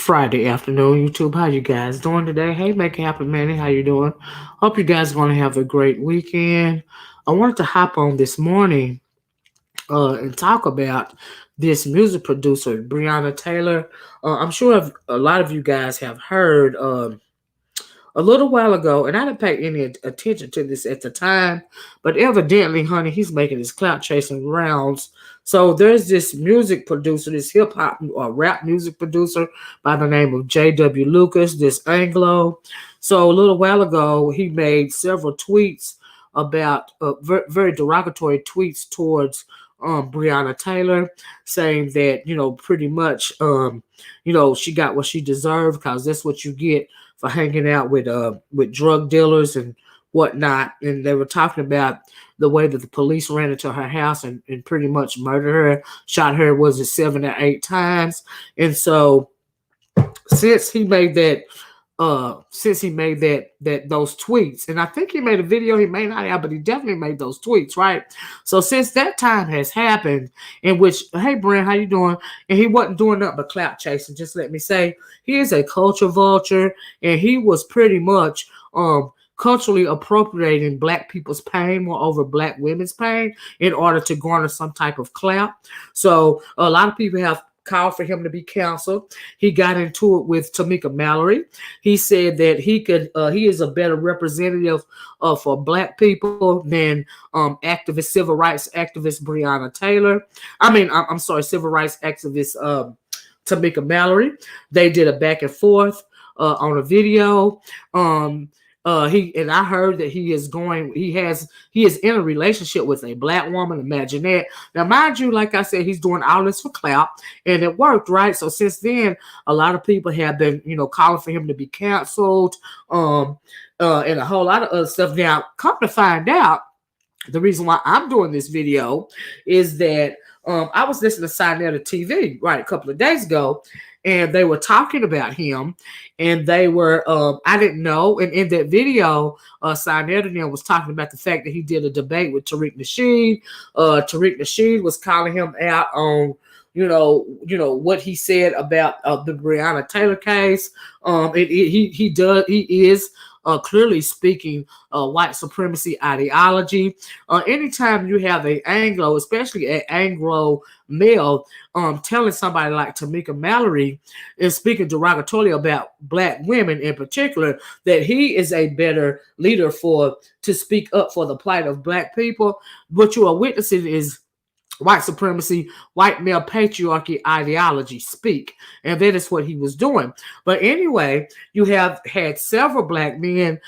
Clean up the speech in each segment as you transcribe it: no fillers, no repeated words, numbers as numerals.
Friday afternoon, YouTube. How you guys doing today? Hey, Make It Happen, Manny. How you doing? Hope you guys are going to have a great weekend. I wanted to hop on this morning and talk about this music producer, Breonna Taylor. I'm sure a lot of you guys have heard a little while ago, and I didn't pay any attention to this at the time, but evidently, honey, he's making his clout chasing rounds. So there's this music producer, this hip hop or rap music producer by the name of JW Lucas, this Anglo. So a little while ago, he made several tweets about very derogatory tweets towards Breonna Taylor, saying that pretty much she got what she deserved because that's what you get for hanging out with drug dealers and whatnot. And they were talking about the way that the police ran into her house and pretty much murdered her, shot her, was it 7 or 8 times? And so since he made that those tweets, and I think he made a video, he may not have, but he definitely made those tweets, right? So since that time has happened, in which, hey Brent, how you doing? And he wasn't doing nothing but clout chasing. Just let me say, he is a culture vulture, and he was pretty much culturally appropriating black people's pain, moreover black women's pain, in order to garner some type of clout. So a lot of people have called for him to be canceled. He got into it with Tamika Mallory. He said that he is a better representative for black people than civil rights activist Breonna Taylor. I'm sorry, civil rights activist Tamika Mallory. They did a back and forth on a video. I heard that he is in a relationship with a black woman. Imagine that. Now, mind you, like I said, he's doing all this for clout, and it worked, right? So since then, a lot of people have been, calling for him to be canceled, and a whole lot of other stuff. Now, come to find out, the reason why I'm doing this video is that I was listening to Sinetta TV, right, a couple of days ago, and they were talking about him, and they were, I didn't know, and in that video, Sinetta was talking about the fact that he did a debate with Tariq Nasheed. Tariq Nasheed was calling him out on, what he said about the Breonna Taylor case. He is clearly speaking white supremacy ideology. Anytime you have an Anglo, especially an Anglo male, telling somebody like Tamika Mallory and speaking derogatorily about black women in particular, that he is a better leader to speak up for the plight of black people, what you are witnessing is white supremacy, white male patriarchy ideology speak. And that is what he was doing. But anyway, you have had several black men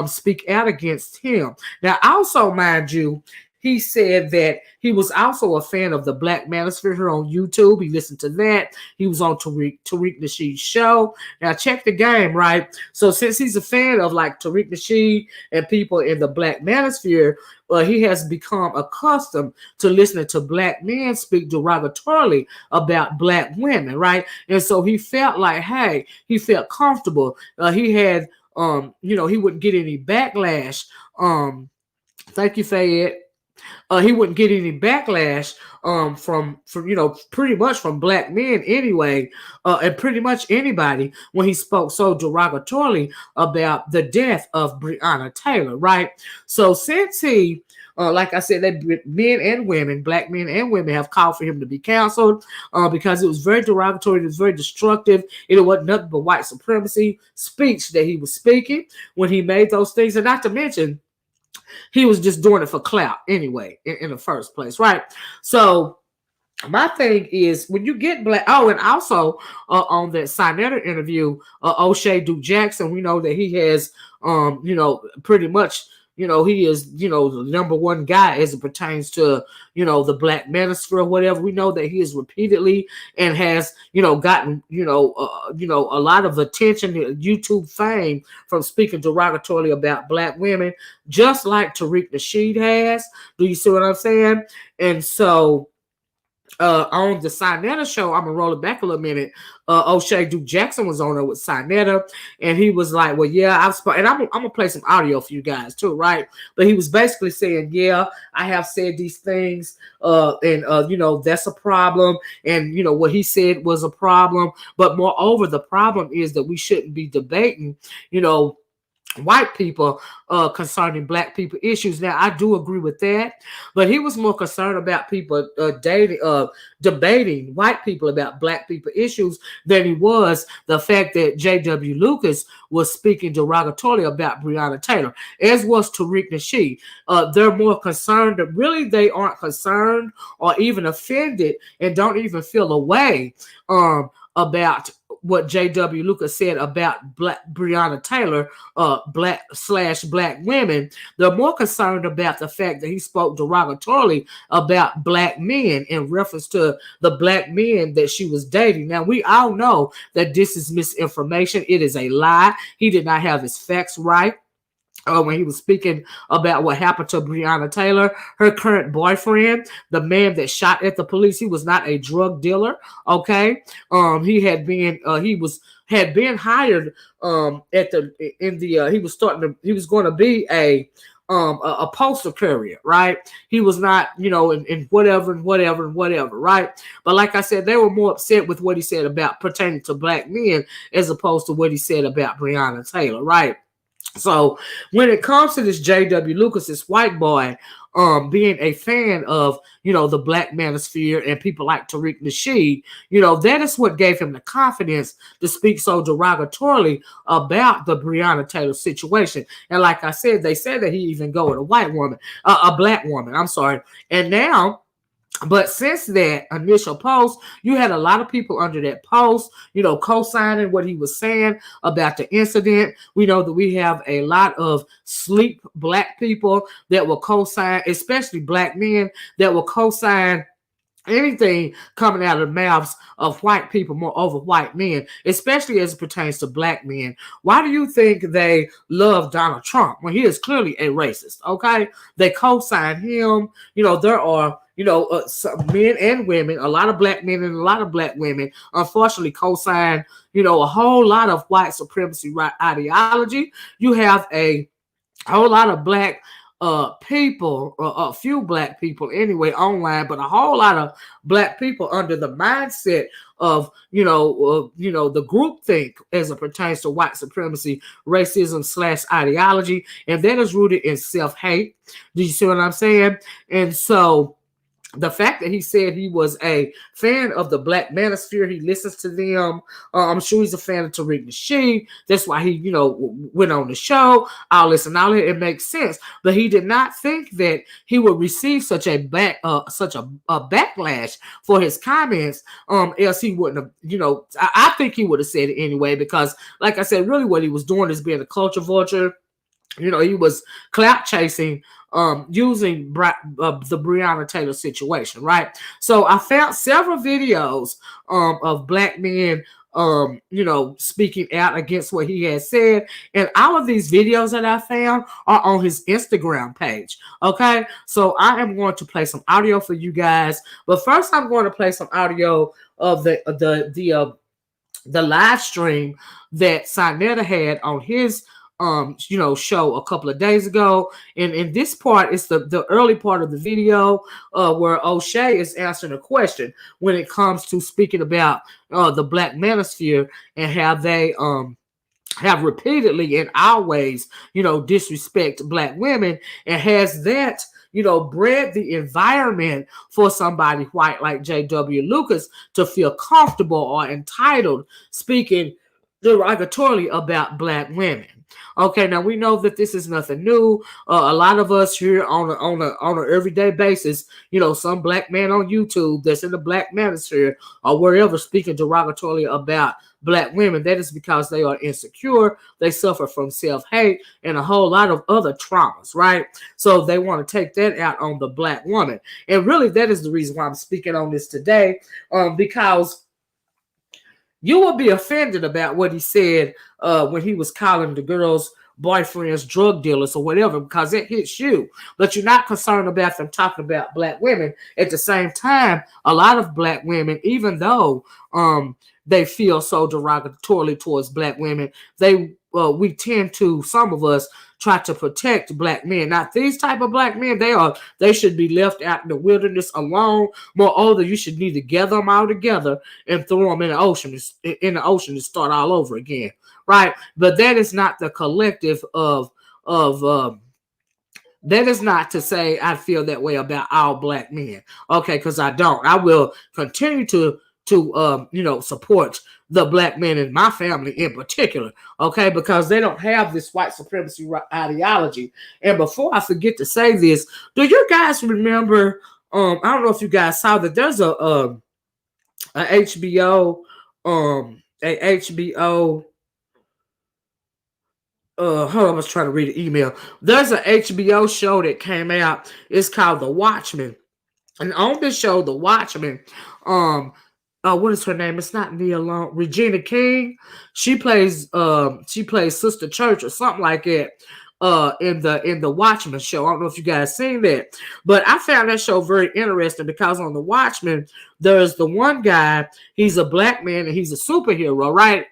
speak out against him. Now, also, mind you, he said that he was also a fan of the Blk Manosphere on YouTube. He listened to that. He was on Tariq Nasheed's show. Now, check the game, right? So since he's a fan of like Tariq Nasheed and people in the Blk Manosphere, he has become accustomed to listening to black men speak derogatorily about black women, right? And so he felt like, hey, he felt comfortable. He had, he wouldn't get any backlash. Thank you, Fayed. He wouldn't get any backlash from pretty much from black men anyway, and pretty much anybody when he spoke so derogatorily about the death of Breonna Taylor, right? So since he, like I said, that men and women, black men and women, have called for him to be canceled because it was very derogatory, it was very destructive. It wasn't nothing but white supremacy speech that he was speaking when he made those things, and not to mention, he was just doing it for clout anyway, in the first place, right? So my thing is, when you get black, and also on that Sinetta interview, O'Shea Duke Jackson, we know that he has, pretty much, he is, the number one guy as it pertains to, the Blk Manosphere or whatever. We know that he is repeatedly and has, gotten, a lot of attention, YouTube fame from speaking derogatorily about black women, just like Tariq Nasheed has. Do you see what I'm saying? And so on the Sinetta show, I'm gonna roll it back a little minute. O'Shea Duke Jackson was on there with Sinetta, and he was like, "Well, yeah, and I'm gonna play some audio for you guys too, right?" But he was basically saying, "Yeah, I have said these things, and you know, that's a problem, and you know what he said was a problem. But moreover, the problem is that we shouldn't be debating, you know." White people concerning black people issues. Now I do agree with that, but he was more concerned about people debating white people about black people issues than he was the fact that JW Lucas was speaking derogatorily about Breonna Taylor, as was Tariq Nasheed. They're more concerned, really they aren't concerned or even offended and don't even feel a way about what J.W. Lucas said about Black Breonna Taylor, black women. They're more concerned about the fact that he spoke derogatorily about black men in reference to the black men that she was dating. Now, we all know that this is misinformation. It is a lie. He did not have his facts right. When he was speaking about what happened to Breonna Taylor, her current boyfriend, the man that shot at the police, he was not a drug dealer. Okay, he had been hired he was going to be a postal courier, right? He was not, you know, in whatever, right? But like I said, they were more upset with what he said about pertaining to black men as opposed to what he said about Breonna Taylor, right? So when it comes to this J.W. Lucas, this white boy, being a fan of, you know, the Blk Manosphere and people like Tariq Nasheed, you know, that is what gave him the confidence to speak so derogatorily about the Breonna Taylor situation. And like I said, they said that he even go with a black woman, I'm sorry. And now, but since that initial post, you had a lot of people under that post, you know, co-signing what he was saying about the incident. We know that we have a lot of sleep black people that will co-sign, especially black men that will co-sign anything coming out of the mouths of white people, moreover white men, especially as it pertains to black men. Why do you think they love Donald Trump when he is clearly a racist? Okay, they co-sign him. You know, there are, you know, some men and women, a lot of black men and a lot of black women, unfortunately co-sign, you know, a whole lot of white supremacy ideology. You have a whole lot of black people, a few black people anyway online, but a whole lot of black people under the mindset of, you know, the groupthink as it pertains to white supremacy, racism / ideology, and that is rooted in self-hate. Do you see what I'm saying? And so the fact that he said he was a fan of the Blk Manosphere, he listens to them. I'm sure he's a fan of Tariq Nasheed. That's why he, you know, went on the show. All this and all that. It makes sense. But he did not think that he would receive such a backlash for his comments. Else he wouldn't have, you know, I think he would have said it anyway, because, like I said, really what he was doing is being a culture vulture. You know, he was clout chasing using the Breonna Taylor situation, right? So I found several videos of black men, you know, speaking out against what he had said. And all of these videos that I found are on his Instagram page. Okay, so I am going to play some audio for you guys. But first, I'm going to play some audio of the live stream that Sinetta had on his you know, show a couple of days ago. And in this part, it's the early part of the video where O'Shea is answering a question when it comes to speaking about the Blk Manosphere and how they have repeatedly and always, you know, disrespect black women, and has that, you know, bred the environment for somebody white like J.W. Lucas to feel comfortable or entitled speaking derogatorily about black women. Okay, now we know that this is nothing new. A lot of us here on an everyday basis, you know, some black man on YouTube that's in the Blk Manosphere or wherever speaking derogatorily about black women. That is because they are insecure, they suffer from self-hate and a whole lot of other traumas, right? So they want to take that out on the black woman. And really, that is the reason why I'm speaking on this today, because you will be offended about what he said when he was calling the girls boyfriends, drug dealers, or whatever, because it hits you. But you're not concerned about them talking about black women. At the same time, a lot of black women, even though they feel so derogatorily towards black women, we tend to, some of us, try to protect black men. Now, these type of black men, they should be left out in the wilderness alone. Moreover, you should need to gather them all together and throw them in the ocean, to start all over again, right? But that is not the collective of that is not to say I feel that way about all black men, okay? Because I don't. I will continue to support the black men in my family in particular, okay? Because they don't have this white supremacy ideology. And before I forget to say this, do you guys remember? I don't know if you guys saw that there's a HBO, hold on, I was trying to read the email. There's an HBO show that came out. It's called The Watchmen. And on this show, The Watchmen, what is her name? It's not Nia Long. Regina King. She plays Sister Church or something like that. In the Watchmen show. I don't know if you guys seen that, but I found that show very interesting because on the Watchmen, there's the one guy. He's a black man and he's a superhero, right?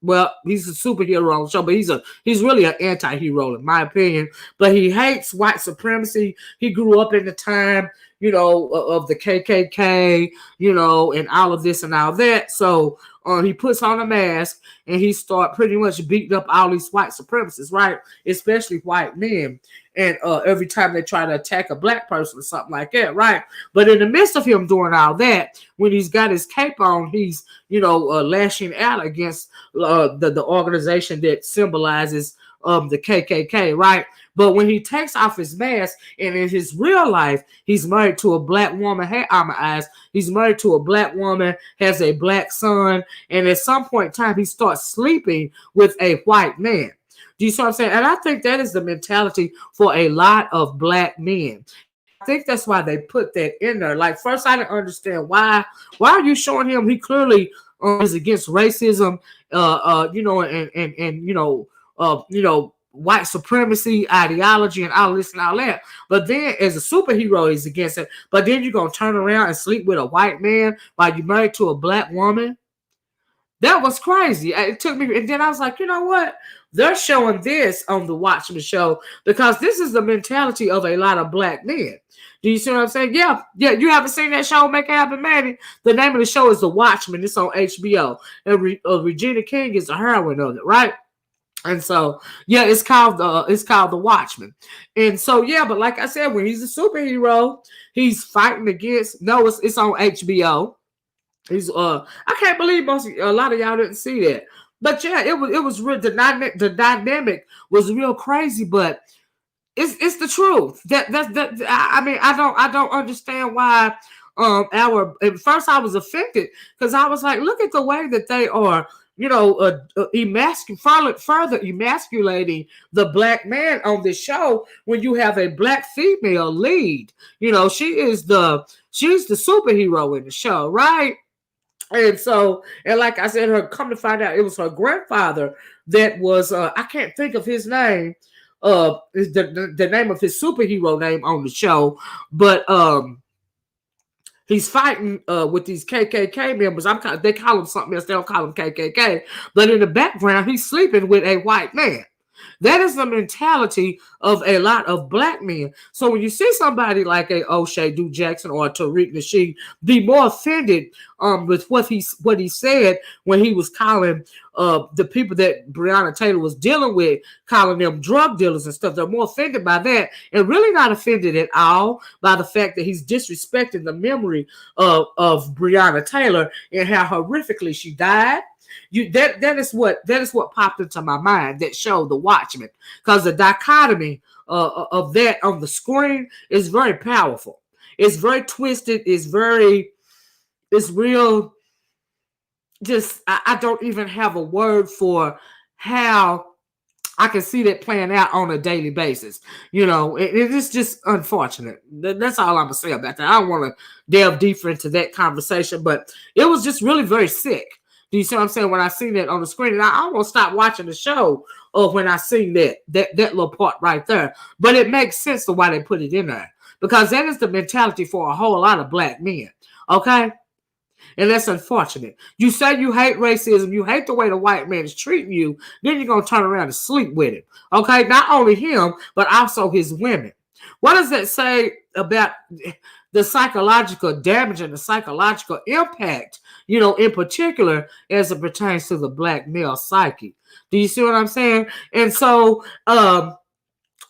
Well, he's a superhero on the show, but he's really an anti-hero in my opinion. But he hates white supremacy. He grew up in the time, of the KKK, and all of this and all that. So he puts on a mask and he start pretty much beating up all these white supremacists, right? Especially white men. And every time they try to attack a black person or something like that, right? But in the midst of him doing all that, when he's got his cape on, he's, lashing out against the organization that symbolizes the KKK, right? But when he takes off his mask and in his real life, he's married to a black woman. Hey, my eyes. He's married to a black woman, has a black son. And at some point in time, he starts sleeping with a white man. Do you see what I'm saying? And I think that is the mentality for a lot of black men. I think that's why they put that in there. Like, first, I didn't understand why are you showing him? He clearly is against racism, white supremacy ideology and all this and all that. But then as a superhero, he's against it. But then you're going to turn around and sleep with a white man while you're married to a black woman. That was crazy. It took me, and then I was like, you know what? They're showing this on the Watchmen show because this is the mentality of a lot of black men. Do you see what I'm saying? Yeah. You haven't seen that show, Make It Happen, Manny? The name of the show is The Watchmen. It's on HBO. And Regina King is the heroine of it, right? And so, yeah, it's called The Watchmen. And so, yeah, but like I said, when he's a superhero, he's fighting against. No, it's on HBO. He's I can't believe a lot of y'all didn't see that. But yeah, it was real. The dynamic was real crazy, but it's the truth. I don't understand why. At first I was offended because I was like, look at the way that they are, further emasculating the black man on this show when you have a black female lead. She's the superhero in the show, right? And so, and like I said, come to find out, it was her grandfather that was, I can't think of his name, the name of his superhero name on the show, but he's fighting with these KKK members. They call him something else. They don't call him KKK. But in the background, he's sleeping with a white man. That is the mentality of a lot of black men. So when you see somebody like a O'Shea Du Jackson or a Tariq Nasheed be more offended with what he said when he was calling the people that Breonna Taylor was dealing with, calling them drug dealers and stuff, they're more offended by that and really not offended at all by the fact that he's disrespecting the memory of Breonna Taylor and how horrifically she died. That is what popped into my mind, that show, The Watchmen, because the dichotomy of that on the screen is very powerful. It's very twisted. It's real. Just I don't even have a word for how I can see that playing out on a daily basis. It is just unfortunate. That's all I'm gonna say about that. I don't want to delve deeper into that conversation, but it was just really very sick. Do you see what I'm saying? When I seen that on the screen, and I almost stopped watching the show when I seen that little part right there. But it makes sense to why they put it in there, because that is the mentality for a whole lot of black men. Okay? And that's unfortunate. You say you hate racism, you hate the way the white man is treating you, then you're going to turn around and sleep with him. Okay? Not only him, but also his women. What does that say about the psychological damage and the psychological impact, in particular, as it pertains to the black male psyche? Do you see what I'm saying? And so,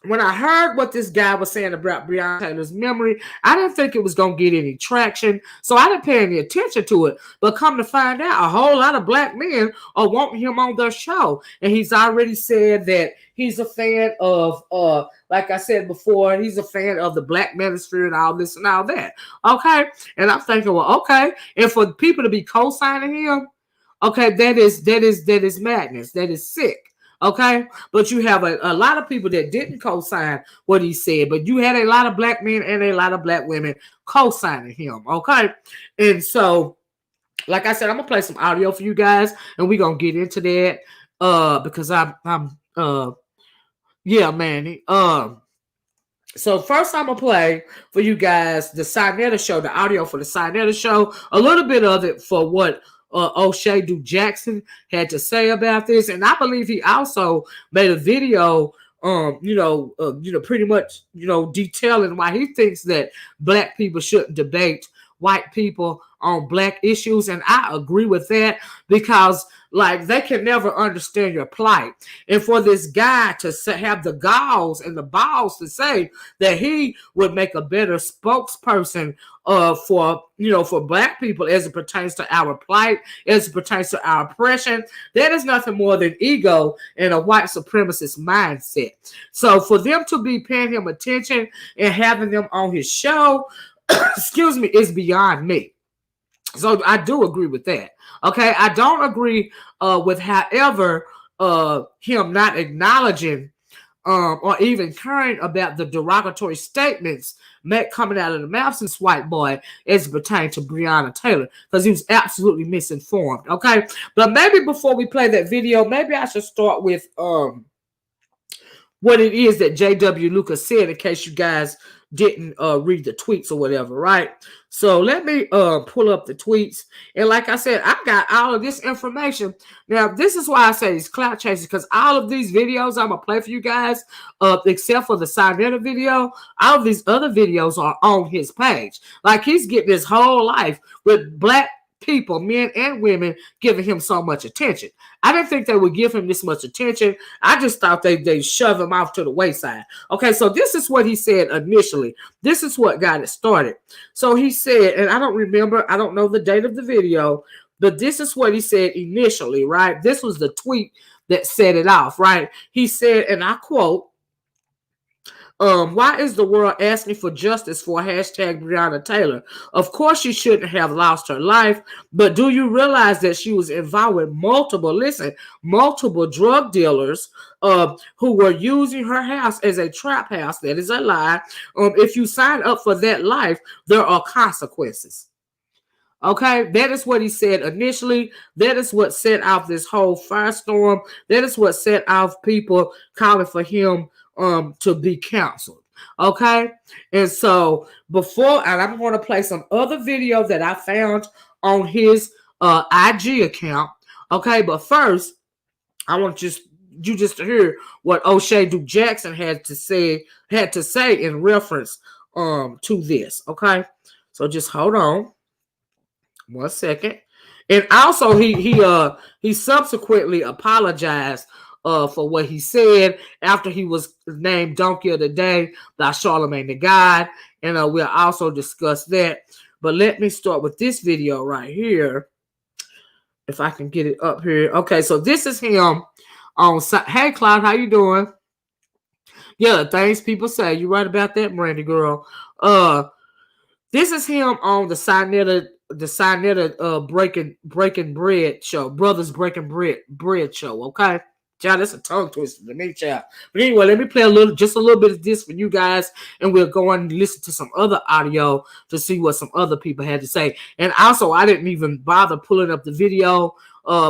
when I heard what this guy was saying about Breonna Taylor's memory, I didn't think it was going to get any traction, so I didn't pay any attention to it. But come to find out, a whole lot of black men are wanting him on their show. And he's already said that he's a fan of, like I said before, he's a fan of the Blk Manosphere and all this and all that. Okay? And I'm thinking, well, okay. And for people to be co-signing him, okay, that is madness. That is sick. Okay, but you have a lot of people that didn't co-sign what he said, but you had a lot of black men and a lot of black women co-signing him. Okay, and so, like I said, I'm gonna play some audio for you guys, and we're gonna get into that because yeah, man. So first I'm gonna play for you guys the Sinetta show, the audio for the Sinetta show, a little bit of it for what O'Shea Duke Jackson had to say about this, and I believe he also made a video, pretty much, detailing why he thinks that black people shouldn't debate white people on black issues, and I agree with that because, like, they can never understand your plight, and for this guy to have the galls and the balls to say that he would make a better spokesperson for black people as it pertains to our plight, as it pertains to our oppression, that is nothing more than ego and a white supremacist mindset. So for them to be paying him attention and having them on his show, excuse me, is beyond me. So I do agree with that. Okay, I don't agree with, however, him not acknowledging or even caring about the derogatory statements coming out of the mouth of this white boy as it pertains to Breonna Taylor, because he was absolutely misinformed. Okay, but maybe before we play that video, maybe I should start with what it is that JW Lucas said, in case you guys didn't read the tweets or whatever, right? So let me pull up the tweets. And like I said, I got all of this information. Now, this is why I say it's clout chasing, because all of these videos I'm going to play for you guys, except for the Sinetta video, all of these other videos are on his page. Like, he's getting his whole life with black people, men and women, giving him so much attention. I didn't think they would give him this much attention. I just thought they'd shove him off to the wayside. Okay, so this is what he said initially. This is what got it started. So he said, and I don't know the date of the video, but this is what he said initially, right? This was the tweet that set it off, right? He said, and I quote, why is the world asking for justice for hashtag Breonna Taylor? Of course, she shouldn't have lost her life, but do you realize that she was involved with multiple drug dealers who were using her house as a trap house? That is a lie. If you sign up for that life, there are consequences. Okay, that is what he said initially. That is what set off this whole firestorm. That is what set off people calling for him to be counseled. Okay, and so and I'm going to play some other video that I found on his IG account. Okay, but first I want you just to hear what O'Shea Duke Jackson had to say in reference to this. Okay, so just hold on 1 second. And also he subsequently apologized for what he said after he was named Donkey of the Day by Charlemagne the God. And we'll also discuss that. But let me start with this video right here, if I can get it up here. Okay, so this is him on. Hey, Cloud, how you doing? Yeah, things people say. You right about that, Brandy girl. This is him on the Sinetta breaking bread show, Brothers Breaking Bread show. Okay. Child, that's a tongue twister to me, child. But anyway, let me play just a little bit of this for you guys, and we'll go on and listen to some other audio to see what some other people had to say. And also, I didn't even bother pulling up the video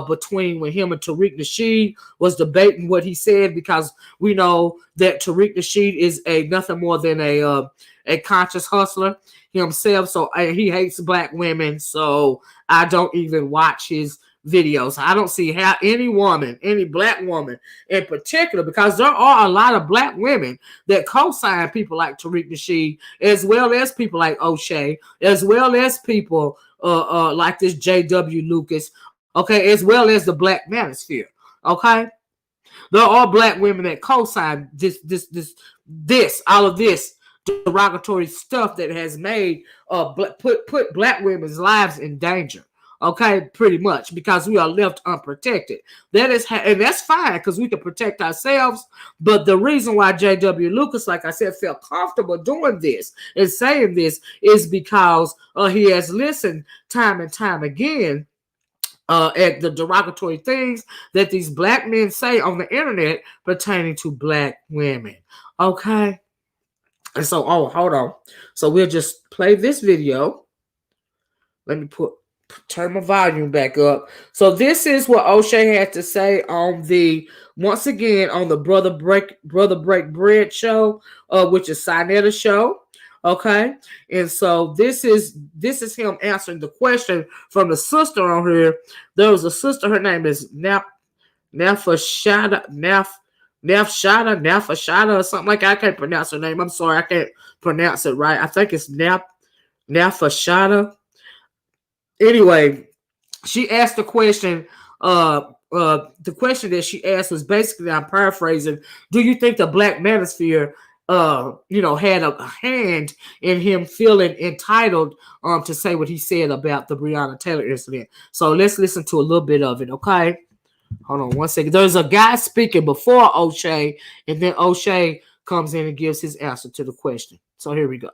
between when him and Tariq Nasheed was debating what he said, because we know that Tariq Nasheed is nothing more than a conscious hustler himself. So he hates black women. So I don't even watch his videos. I don't see how any black woman in particular, because there are a lot of black women that co-sign people like Tariq Nasheed, as well as people like O'Shea, as well as people like this JW Lucas, okay, as well as the Blk Manosphere, okay. There are black women that co-sign all of this derogatory stuff that has made put black women's lives in danger. Okay, pretty much, because we are left unprotected. And that's fine, because we can protect ourselves. But the reason why JW Lucas, like I said, felt comfortable doing this and saying this is because he has listened time and time again at the derogatory things that these black men say on the internet pertaining to black women. Okay. And so, hold on. So we'll just play this video. Let me turn my volume back up. So this is what O'Shea had to say on once again on the Brother Break Bread show, which is Sinetta's show. Okay, and so this is him answering the question from the sister on here. There was a sister, her name is Nafashada or something like that. I can't pronounce her name. I'm sorry, I can't pronounce it right. I think it's Nafashada. Anyway, she asked the question. The question that she asked was basically, I'm paraphrasing, do you think the Blk Manosphere had a hand in him feeling entitled to say what he said about the Breonna Taylor incident? So let's listen to a little bit of it, okay? Hold on one second. There's a guy speaking before O'Shea, and then O'Shea comes in and gives his answer to the question. So here we go.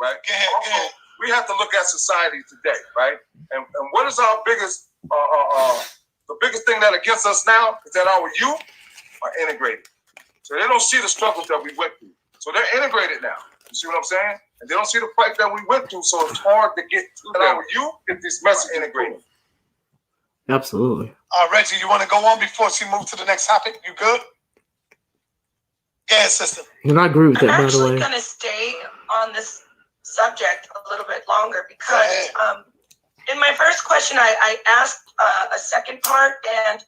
Right? Again, we have to look at society today, right? And what is our biggest, the biggest thing that against us now is that our youth are integrated. So they don't see the struggles that we went through. So they're integrated now. You see what I'm saying? And they don't see the fight that we went through. So it's hard to get to our youth get this message integrated. Absolutely. Reggie, you want to go on before she moves to the next topic? You good? Yeah, sister. And I agree with that, by the way. I'm actually going to stay on this subject a little bit longer because in my first question, I asked a second part, and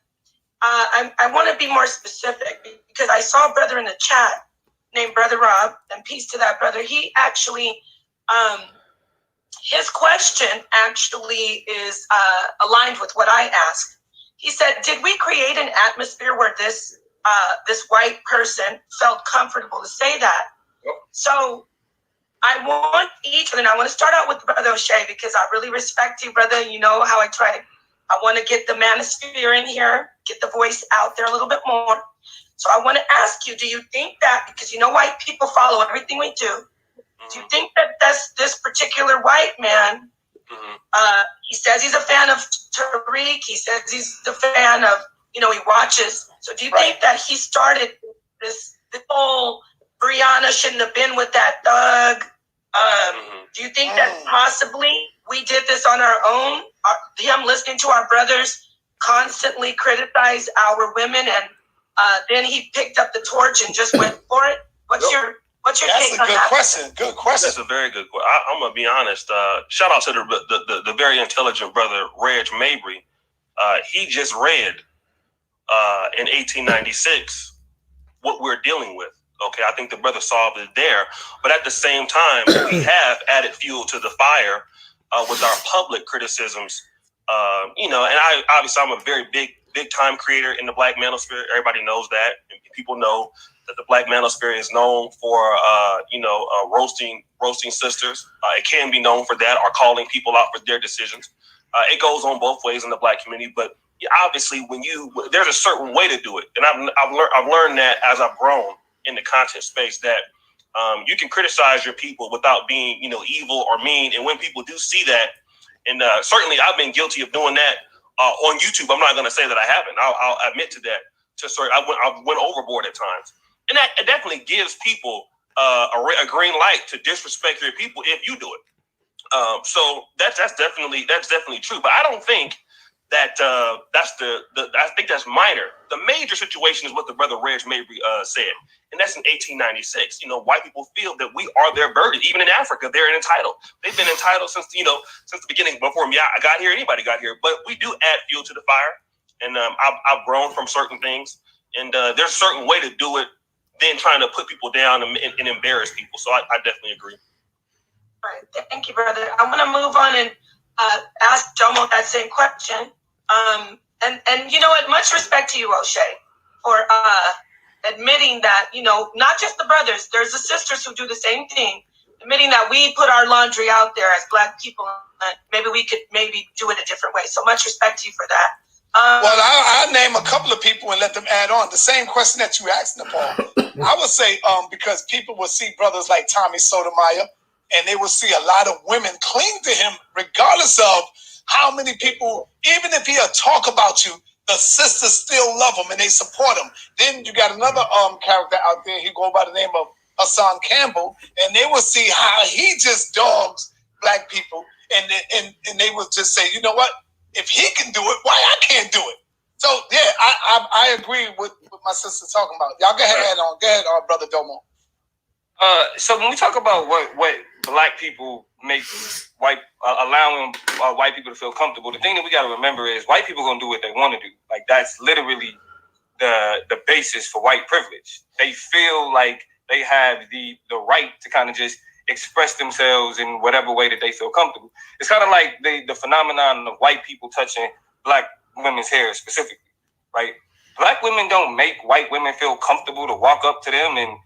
I want to be more specific because I saw a brother in the chat named Brother Rob, and peace to that brother. He actually, his question actually is aligned with what I asked. He said, did we create an atmosphere where this white person felt comfortable to say that? Yep. So I want and I want to start out with Brother O'Shea because I really respect you, brother. You know how I want to get the manosphere in here, get the voice out there a little bit more. So I want to ask you, do you think that, because you know white people follow everything we do, do you think that this particular white man, he says he's a fan of Tariq, he says he's a fan of, he watches. So do you think that he started this whole Breonna shouldn't have been with that thug? Do you think that possibly we did this on our own? Him listening to our brothers constantly criticize our women, and then he picked up the torch and just went for it? What's your take on that? Good question. That's a very good question. I'm gonna be honest. Shout out to the very intelligent brother Reg Mabry. He just read in 1896 what we're dealing with. Okay, I think the brother solved it there. But at the same time, we have added fuel to the fire with our public criticisms. And I'm a very big time creator in the Blk Manosphere. Everybody knows that. And people know that the Blk Manosphere is known for, roasting sisters. It can be known for that, or calling people out for their decisions. It goes on both ways in the Black community, but obviously, there's a certain way to do it, and I've learned that as I've grown in the content space, that you can criticize your people without being, evil or mean. And when people do see that, and certainly I've been guilty of doing that on YouTube. I'm not going to say that I haven't. I'll admit to that. I went overboard at times, and that it definitely gives people a green light to disrespect their people if you do it. So that's definitely true. But I don't think that's I think that's minor. The major situation is what the brother Reg Mabry said, and that's in 1896. You know, white people feel that we are their burden. Even in Africa, they're entitled. They've been entitled since the beginning. Before me, I got here, anybody got here. But we do add fuel to the fire, and I've grown from certain things, and there's a certain way to do it than trying to put people down and embarrass people. So I definitely agree. All right, thank you, brother. I want to move on and ask Jomo that same question. And you know what? Much respect to you, O'Shea, for admitting that, not just the brothers, there's the sisters who do the same thing, admitting that we put our laundry out there as Black people, and maybe we could do it a different way. So much respect to you for that. Well, I'll name a couple of people and let them add on. The same question that you asked, Nepal. I would say because people will see brothers like Tommy Sotomayor, and they will see a lot of women cling to him regardless of how many people, even if he'll talk about you, the sisters still love him and they support him. Then you got another character out there, he go by the name of Hassan Campbell, and they will see how he just dogs Black people, and they will just say, you know what? If he can do it, why I can't do it? So yeah, I agree with my sister talking about. Y'all go ahead on. Go ahead, Brother Domo. So when we talk about what Black people make allowing white people to feel comfortable, the thing that we got to remember is white people gonna do what they want to do. Like that's literally the basis for white privilege. They feel like they have the right to kind of just express themselves in whatever way that they feel comfortable. It's kind of like the phenomenon of white people touching Black women's hair specifically, right? Black women don't make white women feel comfortable to walk up to them and,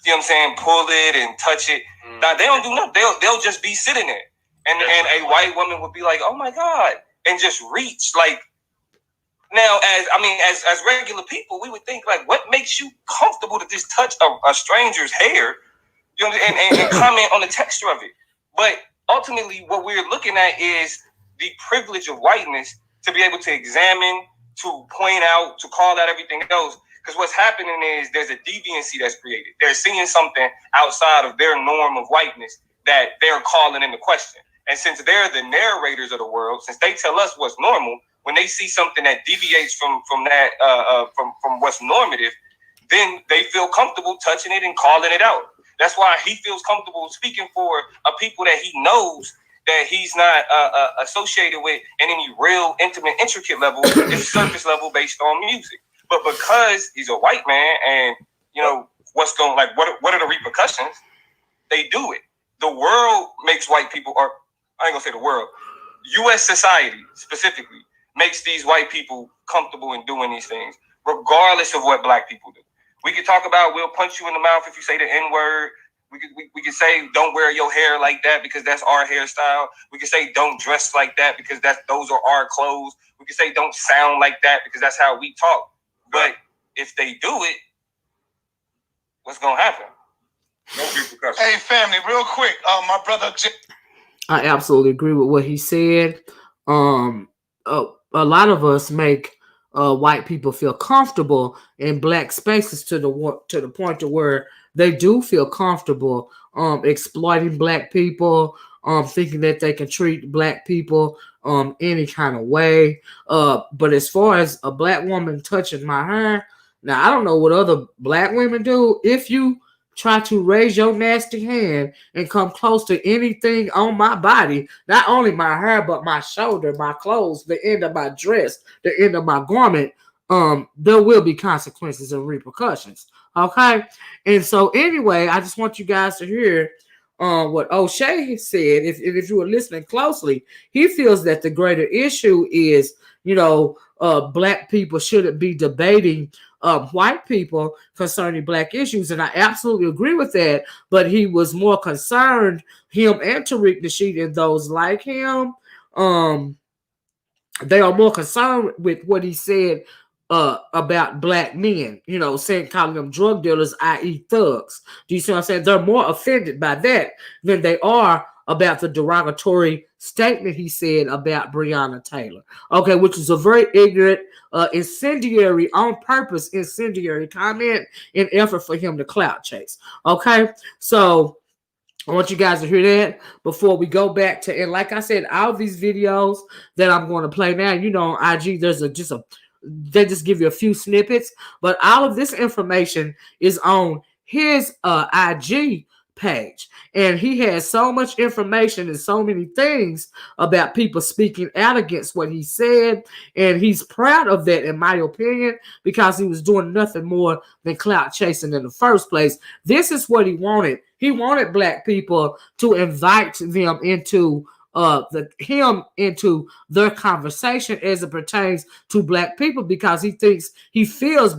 you know what I'm saying, pull it and touch it. Now, they don't do nothing. They'll just be sitting there. And a white woman would be like, oh my God, and just reach. Like, now, as regular people, we would think, like, what makes you comfortable to just touch a stranger's hair, you know, and comment on the texture of it? But ultimately, what we're looking at is the privilege of whiteness to be able to examine, to point out, to call out everything else. Because what's happening is there's a deviancy that's created. They're seeing something outside of their norm of whiteness that they're calling into question. And since they're the narrators of the world, since they tell us what's normal, when they see something that deviates from what's normative, then they feel comfortable touching it and calling it out. That's why he feels comfortable speaking for a people that he knows that he's not associated with in any real intimate, intricate level. It's surface level based on music. But because he's a white man and, you know, what are the repercussions? They do it. The world makes white people, or I ain't gonna say the world, U.S. society specifically makes these white people comfortable in doing these things, regardless of what Black people do. We could talk about, we'll punch you in the mouth if you say the N-word. We could say, don't wear your hair like that because that's our hairstyle. We could say, don't dress like that because those are our clothes. We could say, don't sound like that because that's how we talk. But if they do it, what's going to happen? No repercussions. Hey, family, real quick, my brother I absolutely agree with what he said. A lot of us make white people feel comfortable in Black spaces to the point to where they do feel comfortable exploiting Black people, thinking that they can treat Black people any kind of way. But as far as a Black woman touching my hair, now I don't know what other Black women do. If you try to raise your nasty hand and come close to anything on my body, not only my hair, but my shoulder, my clothes, the end of my dress, the end of my garment, there will be consequences and repercussions. Okay? And so anyway, I just want you guys to hear what O'Shea said. If you were listening closely, he feels that the greater issue is, Black people shouldn't be debating white people concerning Black issues, and I absolutely agree with that. But he was more concerned, him and Tariq Nasheed and those like him, they are more concerned with what he said about Black men, calling them drug dealers, i.e. thugs. Do you see what I'm saying? They're more offended by that than they are about the derogatory statement he said about Breonna Taylor. Okay, which is a very ignorant, incendiary, on purpose incendiary comment in effort for him to clout chase. Okay, so I want you guys to hear that before we go back to, and like I said, all these videos that I'm going to play now, you know, on IG, there's they just give you a few snippets, but all of this information is on his IG page, and he has so much information and so many things about people speaking out against what he said, and he's proud of that, in my opinion, because he was doing nothing more than clout chasing in the first place. This is what he wanted. He wanted black people to invite them into into their conversation as it pertains to black people, because he feels,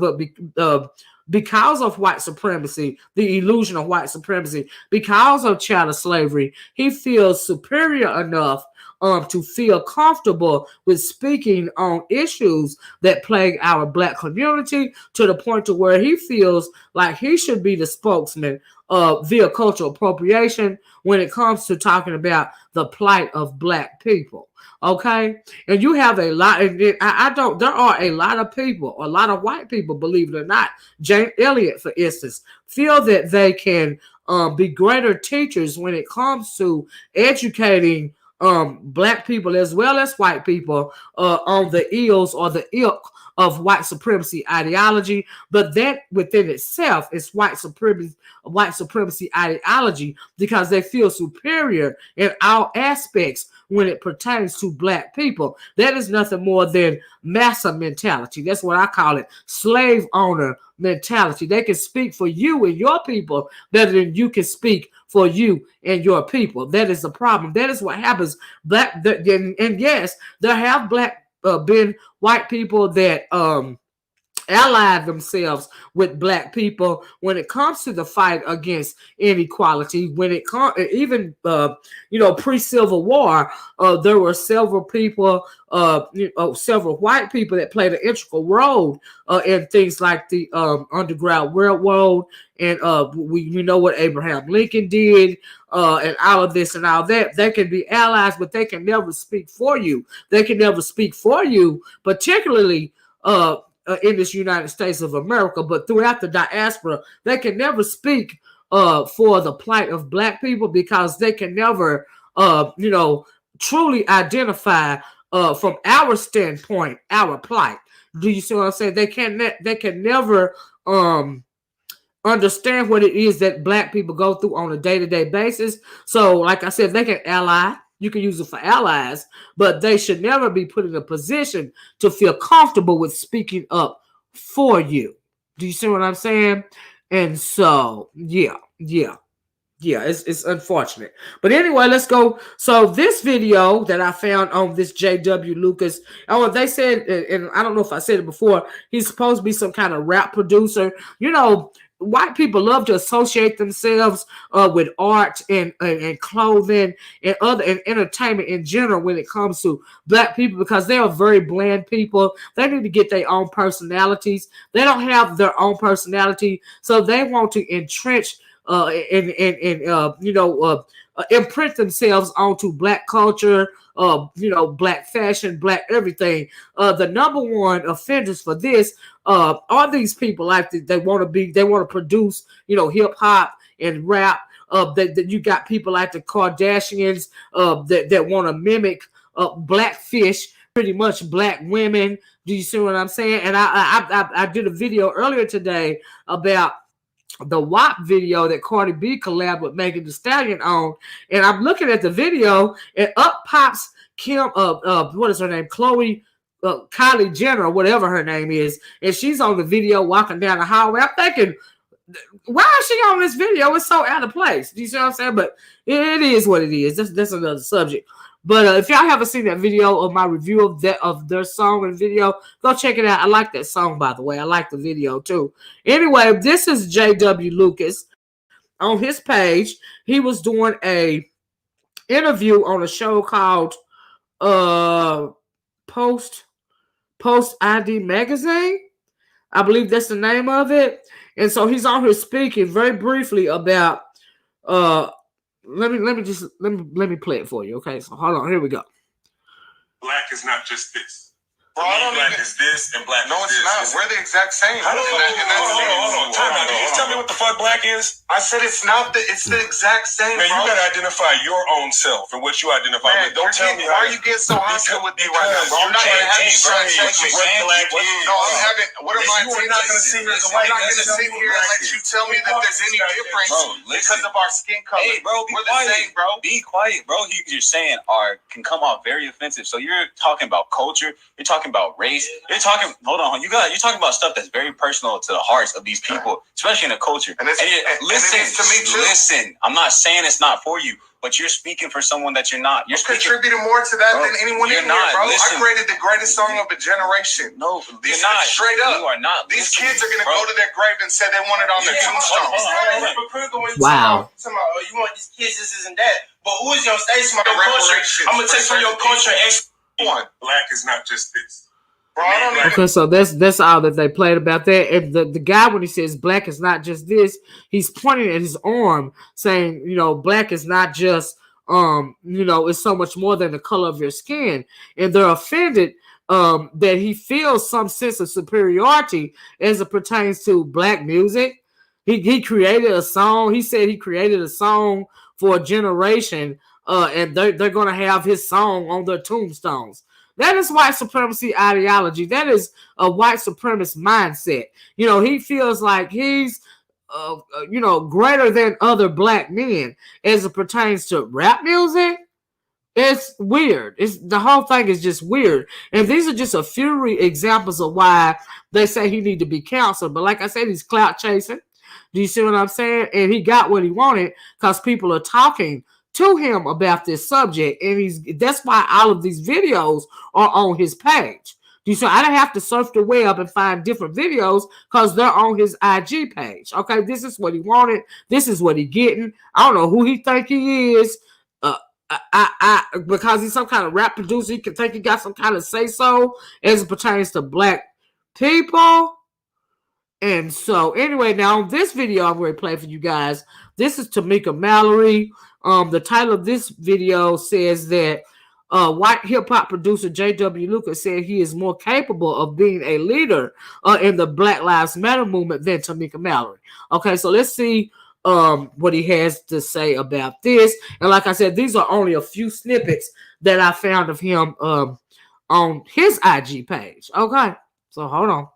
because of white supremacy, the illusion of white supremacy, because of chattel slavery, he feels superior enough to feel comfortable with speaking on issues that plague our black community, to the point to where he feels like he should be the spokesman via cultural appropriation when it comes to talking about the plight of black people. Okay, and you have a lot. There are a lot of people, a lot of white people, believe it or not. Jane Elliott, for instance, feel that they can be greater teachers when it comes to educating black people as well as white people on the ills or the ilk of white supremacy ideology. But that within itself is white supremacy ideology, because they feel superior in all aspects when it pertains to black people. That is nothing more than massa mentality. That's what I call it, slave owner mentality. They can speak for you and your people better than you can speak for you and your people. That is the problem. That is what happens. And yes, there have been white people that allied themselves with black people when it comes to the fight against inequality. When it comes, even pre-Civil War, there were several people, several white people that played an integral role in things like the Underground Railroad, and we know what Abraham Lincoln did, and all of this and all that. They can be allies, but they can never speak for you. They can never speak for you, particularly in this United States of America, but throughout the diaspora, they can never speak for the plight of black people, because they can never, truly identify from our standpoint, our plight. Do you see what I'm saying? They can never understand what it is that black people go through on a day-to-day basis. So, like I said, they can ally. You can use it for allies, but they should never be put in a position to feel comfortable with speaking up for you. Do you see what I'm saying? And so, yeah, it's unfortunate. But anyway, let's go. So this video that I found on this JW Lucas, they said, and I don't know if I said it before, he's supposed to be some kind of rap producer. You know, white people love to associate themselves with art and clothing and entertainment in general when it comes to black people, because they are very bland people. They need to get their own personalities. They don't have their own personality, so they want to entrench imprint themselves onto black culture, black fashion, black everything. The number one offenders for this are these people like they want to produce, hip hop and rap. That you got people like the Kardashians that want to mimic blackfish, pretty much black women. Do you see what I'm saying? And I did a video earlier today about the WAP video that Cardi B collabed with Megan Thee Stallion on, and I'm looking at the video, and up pops Kim, what is her name, Kylie Jenner, or whatever her name is, and she's on the video walking down the hallway. I'm thinking, why is she on this video? It's so out of place. Do you see what I'm saying? But it is what it is. That's another subject. But if y'all haven't seen that video of my review of their song and video, go check it out. I like that song, by the way. I like the video too. Anyway, this is JW Lucas. On his page, he was doing a interview on a show called Post ID Magazine. I believe that's the name of it. And so he's on here speaking very briefly about let me play it for you. Okay, so hold on, here we go. Black is not just this. Bro, Black is this and black no, is it's this. not. We're the exact same. Hold on. Time out. Just tell me what the fuck what black is? I said it's not it's the exact same. Man, you gotta identify your own self and what you identify with. Don't tell me why you get so hostile with me right now, bro. I'm not gonna have you try to teach me what black is. No, I'm having, what am I? You're not gonna sit here as a white man. I'm not gonna sit here and let you tell me that there's any difference because of our skin color. Hey, bro, we're the same, bro. Be quiet, bro. You're saying can come off very offensive. So you're talking about culture. You're talking about race. You're talking. Hold on, you're talking about stuff that's very personal to the hearts of these people, especially in the culture. Listen, I'm not saying it's not for you, but you're speaking for someone that you're not. You're contributing more to that than anyone in here, bro. Listen. I created the greatest song of a generation. No, you're not. Straight up. You are not. These kids are going to go to their grave and say they want it on their tombstone. Wow. You want these kids, this isn't that. But who is your state? My culture. I'm going to take from your culture. Black is not just this. Bro, okay, so that's all that they played about that. And the guy, when he says black is not just this, he's pointing at his arm, saying, black is not just it's so much more than the color of your skin. And they're offended that he feels some sense of superiority as it pertains to black music. He created a song. He said he created a song for a generation, and they're going to have his song on their tombstones. That is white supremacy ideology. That is a white supremacist mindset. He feels like he's, greater than other black men as it pertains to rap music. It's weird. The whole thing is just weird. And these are just a few examples of why they say he need to be counseled. But like I said, he's clout chasing. Do you see what I'm saying? And he got what he wanted because people are talking to him about this subject, and that's why all of these videos are on his page. So I don't have to surf the web and find different videos because they're on his IG page. Okay, this is what he wanted. This is what he getting. I don't know who he think he is. Because he's some kind of rap producer, he can think he got some kind of say so as it pertains to black people. And so anyway, now this video I'm going to play for you guys. This is Tamika Mallory. The title of this video says that white hip-hop producer JW Lucas said he is more capable of being a leader in the Black Lives Matter movement than Tamika Mallory. Okay, so let's see what he has to say about this. And like I said, these are only a few snippets that I found of him on his IG page. Okay, so hold on.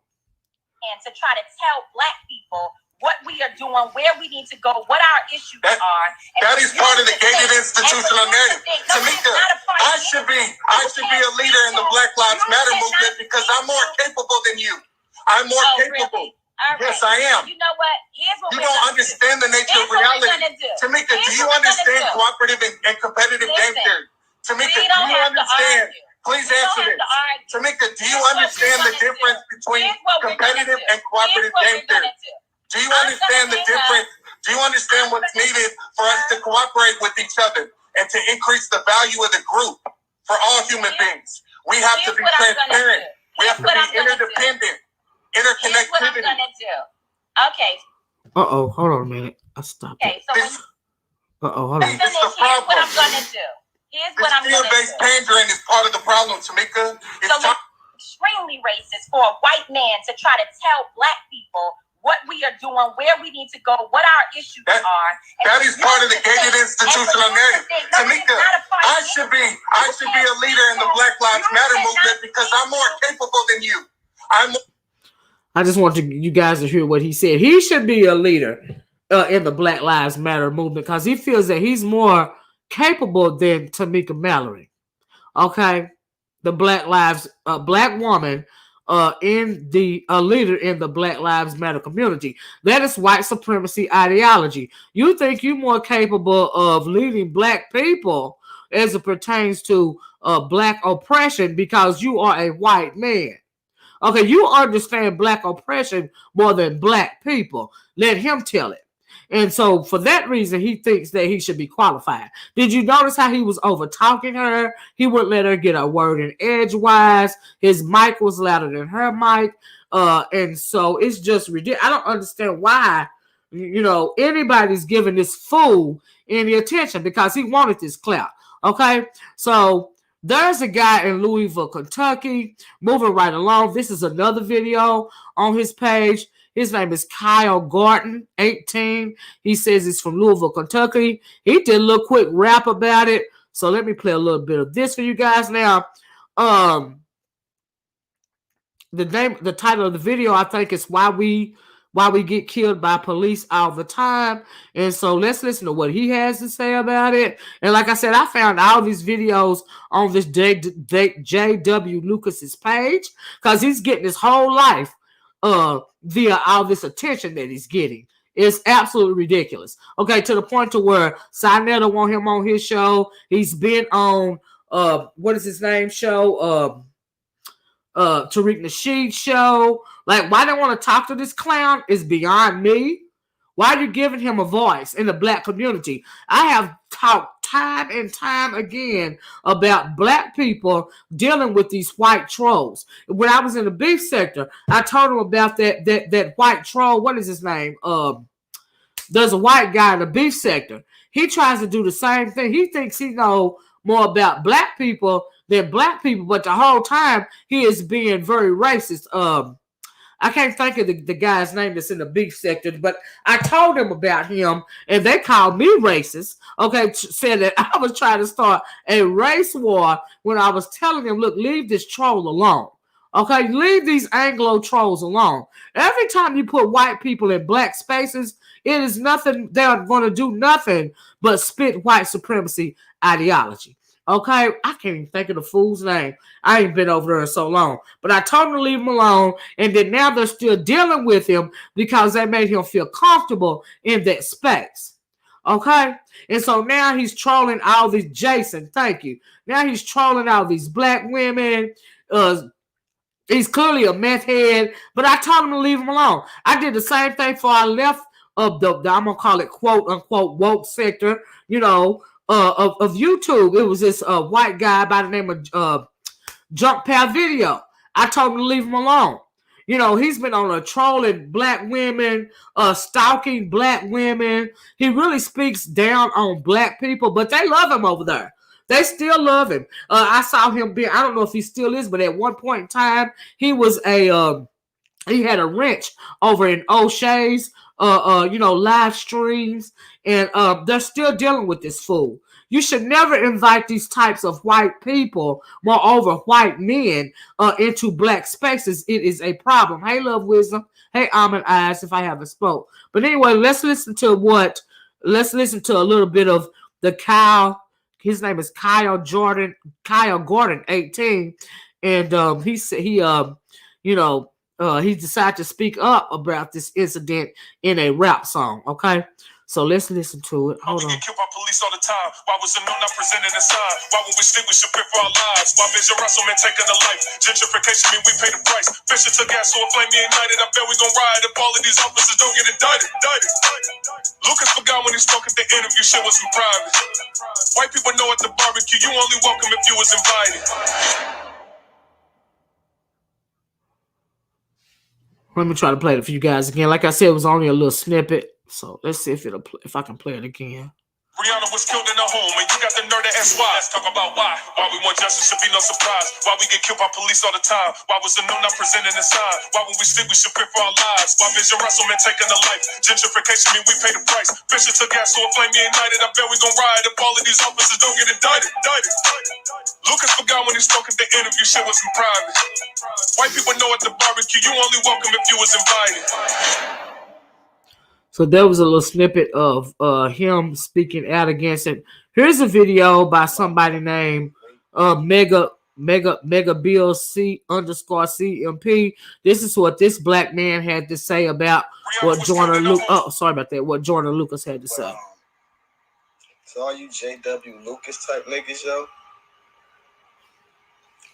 And to try to tell black people what we are doing, where we need to go, what our issues are. That is part of the gated institutional narrative. Tamika, I should be a leader in the Black Lives Matter movement because I'm more capable than you. I'm more capable. Really? Yes, I am. You know what? Here's what you don't understand the nature of reality. Tamika, do you understand cooperative and competitive game theory? Tamika, do you understand? Please answer this. Tamika, do you understand the difference between competitive and cooperative game theory? Do you understand the difference? Do you understand what's needed for us to cooperate with each other and to increase the value of the group for all human beings? We have to be transparent. We have to be interdependent. Interconnectivity. Okay. Hold on a minute. I stopped. Okay, so hold on. Here's what I'm gonna do. Fear-based pandering is part of the problem, Tamika. It's extremely racist for a white man to try to tell black people what we are doing, where we need to go, what our issues are. That is part of the gated institutional narrative. Tamika, I should be a leader in the Black Lives Matter movement because I'm more capable than you. I just want you guys to hear what he said. He should be a leader in the Black Lives Matter movement because he feels that he's more capable than Tamika Mallory. Okay, the black woman a leader in the Black Lives Matter community. That is white supremacy ideology. You think you're more capable of leading black people as it pertains to black oppression because you are a white man. Okay, you understand black oppression more than black people. Let him tell it. And so for that reason, he thinks that he should be qualified. Did you notice how he was over talking her? He wouldn't let her get a word in edgewise. His mic was louder than her mic. And so it's just ridiculous. I don't understand why, anybody's giving this fool any attention because he wanted this clout. Okay, so there's a guy in Louisville, Kentucky, moving right along. This is another video on his page. His name is Kyle Gordon, 18. He says he's from Louisville, Kentucky. He did a little quick rap about it. So let me play a little bit of this for you guys now. The title of the video, I think, is why we get killed by police all the time. And so let's listen to what he has to say about it. And like I said, I found all these videos on this JW Lucas's page because he's getting his whole life via all this attention that he's getting. It's absolutely ridiculous. Okay, to the point to where Sinetta want him on his show. He's been on what is his name show? Tariq Nasheed's show. Like, why they want to talk to this clown is beyond me. Why are you giving him a voice in the black community? I have talked time and time again about black people dealing with these white trolls. When I was in the beef sector, I told him about that white troll. What is his name? There's a white guy in the beef sector. He tries to do the same thing. He thinks he knows more about black people than black people, but the whole time he is being very racist. I can't think of the guy's name that's in the beef sector, but I told him about him, and they called me racist. Okay, said that I was trying to start a race war when I was telling them, look, leave this troll alone. Okay, leave these Anglo trolls alone. Every time you put white people in black spaces, it is nothing. They're going to do nothing but spit white supremacy ideology. Okay, I can't even think of the fool's name. I ain't been over there in so long. But I told him to leave him alone, and then now they're still dealing with him because they made him feel comfortable in that space. Okay? And so now he's trolling all these, Jason, thank you. Now he's trolling all these black women. He's clearly a meth head, but I told him to leave him alone. I did the same thing before I left of the I'm going to call it quote-unquote woke sector, of YouTube. It was this white guy by the name of Jump Pal Video. I told him to leave him alone. He's been on a trolling black women, stalking black women. He really speaks down on black people, but they love him over there. They still love him. I saw him being, I don't know if he still is, but at one point in time, he was he had a wrench over in O'Shea's, live streams, and they're still dealing with this fool. You should never invite these types of white people, moreover, white men, into black spaces. It is a problem. Hey, Love Wisdom. Hey, Almond Eyes, if I haven't spoke. But anyway, let's listen to a little bit of the Kyle. His name is Kyle Gordon, 18. And he decided to speak up about this incident in a rap song, okay? So let's listen to it. Hold on. We get killed by police all the time. Why was the no not presented a sign? Why would we sleep? We should pay for our lives. Why is your Russell man taking a life? Gentrification mean we pay the price. Fisher took gas, so a flame me ignited. I bet we gon' ride if all of these officers don't get indicted. Lucas forgot when he spoke at the interview. Shit was in private. White people know at the barbecue you only welcome if you was invited. Let me try to play it for you guys again. Like I said, it was only a little snippet. So let's see if I can play it again. Breonna was killed in her home, and you got the nerve to ask why. Talk about why. Why we want justice should be no surprise. Why we get killed by police all the time. Why was the no not presenting a sign? Why when we sleep we should pay for our lives. Why is your Russell man taking a life? Gentrification mean we pay the price. Fisher took gas, so a flame me ignited. I bet we gon' ride if all of these officers don't get indicted. Lucas forgot when he spoke at the interview. Shit was in private. White people know at the barbecue you only welcome if you was invited. So there was a little snippet of him speaking out against it. Here's a video by somebody named Mega Bill C_CMP. This is what this black man had to say about what Jordan Lucas had to say. So all you JW Lucas type niggas,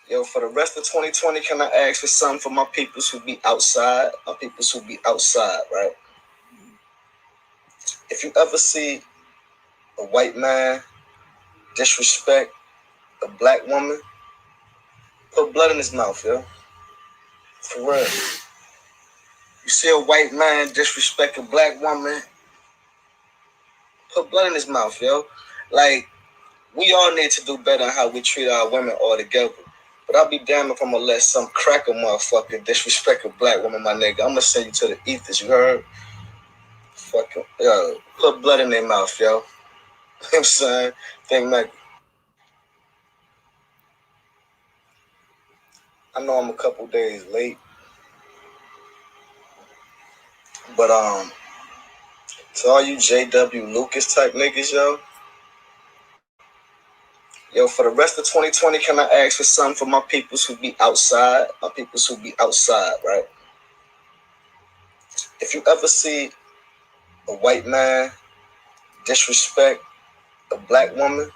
yo, for the rest of 2020, can I ask for something for my peoples who be outside? My peoples who be outside, right? If you ever see a white man disrespect a black woman, put blood in his mouth, yo. For real. You see a white man disrespect a black woman, put blood in his mouth, yo. Like, we all need to do better on how we treat our women all together. But I'll be damned if I'm gonna let some cracker motherfucker disrespect a black woman, my nigga. I'm gonna send you to the ethers, you heard? Fucking, yo, put blood in their mouth, yo. You know what I'm saying? Think Mac. I know I'm a couple days late. But, to all you JW Lucas type niggas, yo, for the rest of 2020, can I ask for something for my peoples who be outside? My peoples who be outside, right? If you ever see a white man disrespect a black woman,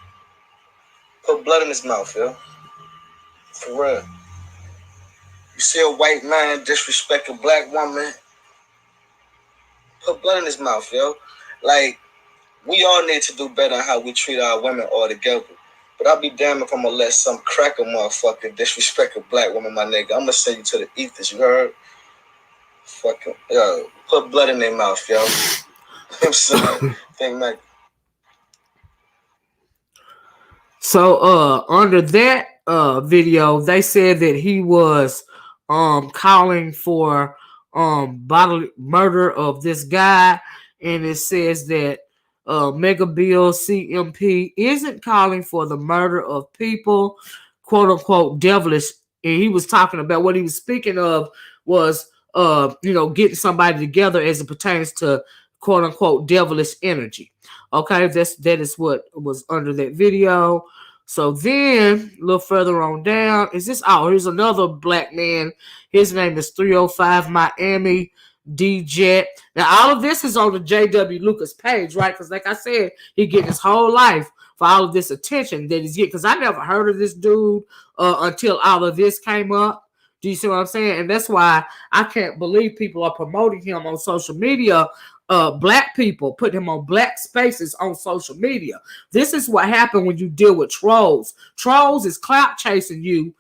put blood in his mouth, yo. For real. You see a white man disrespect a black woman, put blood in his mouth, yo. Like, we all need to do better on how we treat our women all together. But I'll be damned if I'm gonna let some cracker motherfucker disrespect a black woman, my nigga. I'm gonna send you to the ethers, you heard? Fucking, yo, put blood in their mouth, yo. I'm sorry. Think Mac. So under that video, they said that he was calling for bodily murder of this guy, and it says that Mega Bill CMP isn't calling for the murder of people, quote unquote devilish. And he was talking about what he was speaking of was getting somebody together as it pertains to quote unquote devilish energy. Okay, that is what was under that video. So then a little further on down, here's another black man. His name is 305 Miami D-Jet. Now all of this is on the JW Lucas page, right? Because like I said, he getting his whole life for all of this attention that he's getting. Because I never heard of this dude until all of this came up. Do you see what I'm saying? And that's why I can't believe people are promoting him on social media. Black people put him on black spaces on social media. This is what happened when you deal with trolls. Trolls is clout chasing you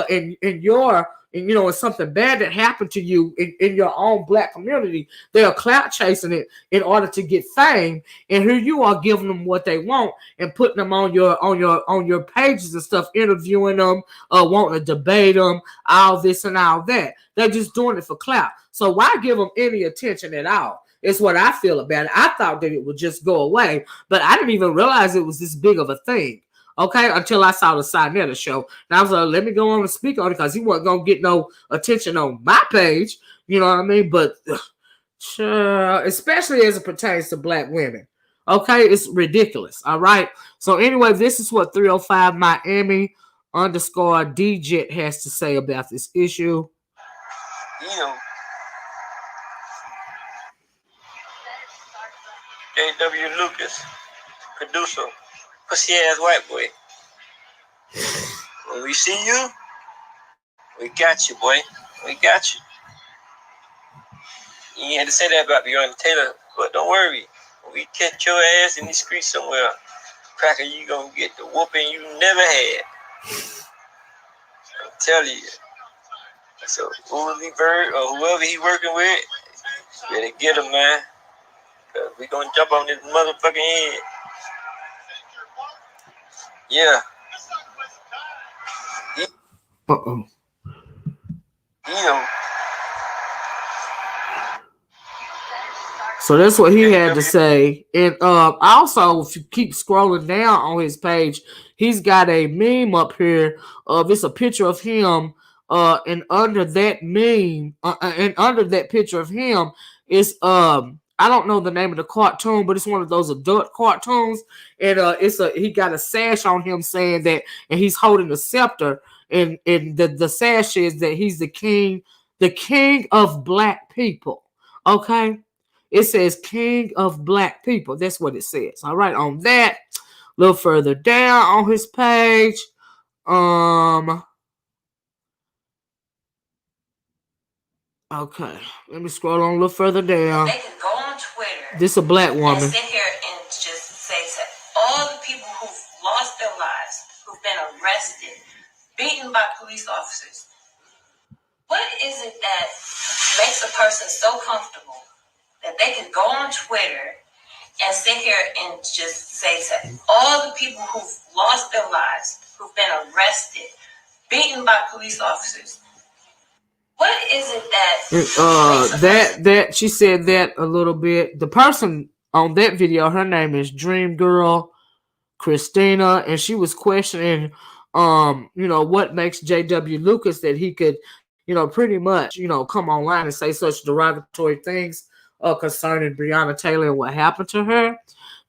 in your and something bad that happened to you in your own black community. They are clout chasing it in order to get fame, and here you are giving them what they want and putting them on your pages and stuff, interviewing them, wanting to debate them, all this and all that. They're just doing it for clout. So why give them any attention at all? It's what I feel about it. I thought that it would just go away, but I didn't even realize it was this big of a thing. Okay, until I saw the Sinetta show. And I was like, let me go on and speak on it because he wasn't going to get no attention on my page. You know what I mean? But sure, especially as it pertains to black women. Okay, it's ridiculous. All right. So anyway, this is what 305 Miami _ DJ has to say about this issue. JW Lucas, producer, pussy ass white boy. When we see you, we got you, boy. We got you. You ain't had to say that about Breonna Taylor, but don't worry. When we catch your ass in the street somewhere, cracker, you gonna get the whooping you never had. I'm telling you. So Olivia or whoever he working with, better get him, man. Cause we gonna jump on this motherfucking head. Yeah. Uh-oh. So that's what he had to say. And also, if you keep scrolling down on his page, he's got a meme up here of it's a picture of him. And under that meme, and under that picture of him is I don't know the name of the cartoon, but it's one of those adult cartoons. And he got a sash on him saying that, and he's holding a scepter. And the sash is that he's the king of black people. Okay. It says king of black people. That's what it says. All right. On that, a little further down on his page. Okay. Let me scroll on a little further down. They can go on Twitter. This is a black woman. And sit here and just say to all the people who've lost their lives, who've been arrested, beaten by police officers. What is it that makes a person so comfortable that they can go on Twitter and sit here and just say to all the people who've lost their lives, who've been arrested, beaten by police officers. What is it that that she said that a little bit. The person on that video, her name is Dream Girl Christina, and she was questioning what makes JW Lucas that he could, pretty much, come online and say such derogatory things concerning Breonna Taylor and what happened to her.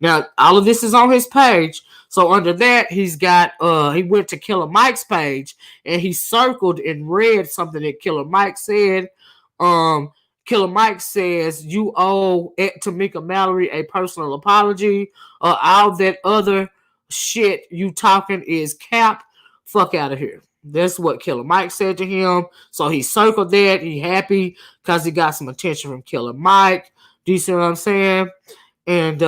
Now, all of this is on his page. So under that, he's got he went to Killer Mike's page and he circled and read something that Killer Mike said. Killer Mike says, you owe Tamika Mallory a personal apology. All that other shit you talking is cap. Fuck out of here. That's what Killer Mike said to him. So he circled that. He happy because he got some attention from Killer Mike. Do you see what I'm saying? And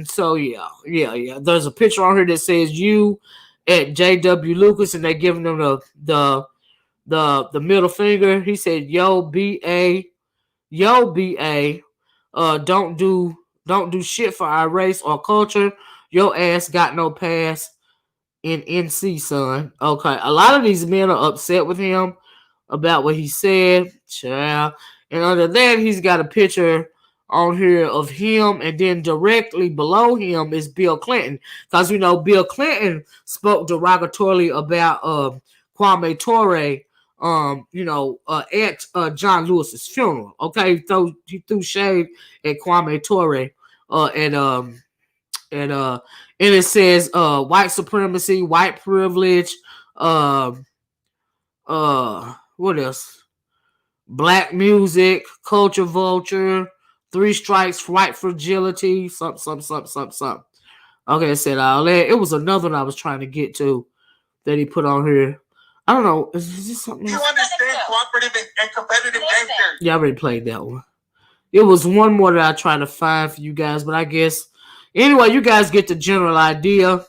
so yeah. There's a picture on here that says you at JW Lucas, and they're giving him the middle finger. He said, "Yo, BA, don't do shit for our race or culture. Your ass got no pass in NC, son." Okay, a lot of these men are upset with him about what he said. Child. And under that, he's got a picture on here of him, and then directly below him is Bill Clinton, because Bill Clinton spoke derogatorily about Kwame Ture, at John Lewis's funeral. Okay, he threw shade at Kwame Ture, and it says white supremacy, white privilege, what else? Black music, culture vulture, 3 strikes, white fragility, something. Okay, I said all that. It was another one I was trying to get to that he put on here. I don't know. Is this something else? You understand cooperative and competitive game theory? Yeah, I already played that one. It was one more that I tried to find for you guys, but I guess anyway, you guys get the general idea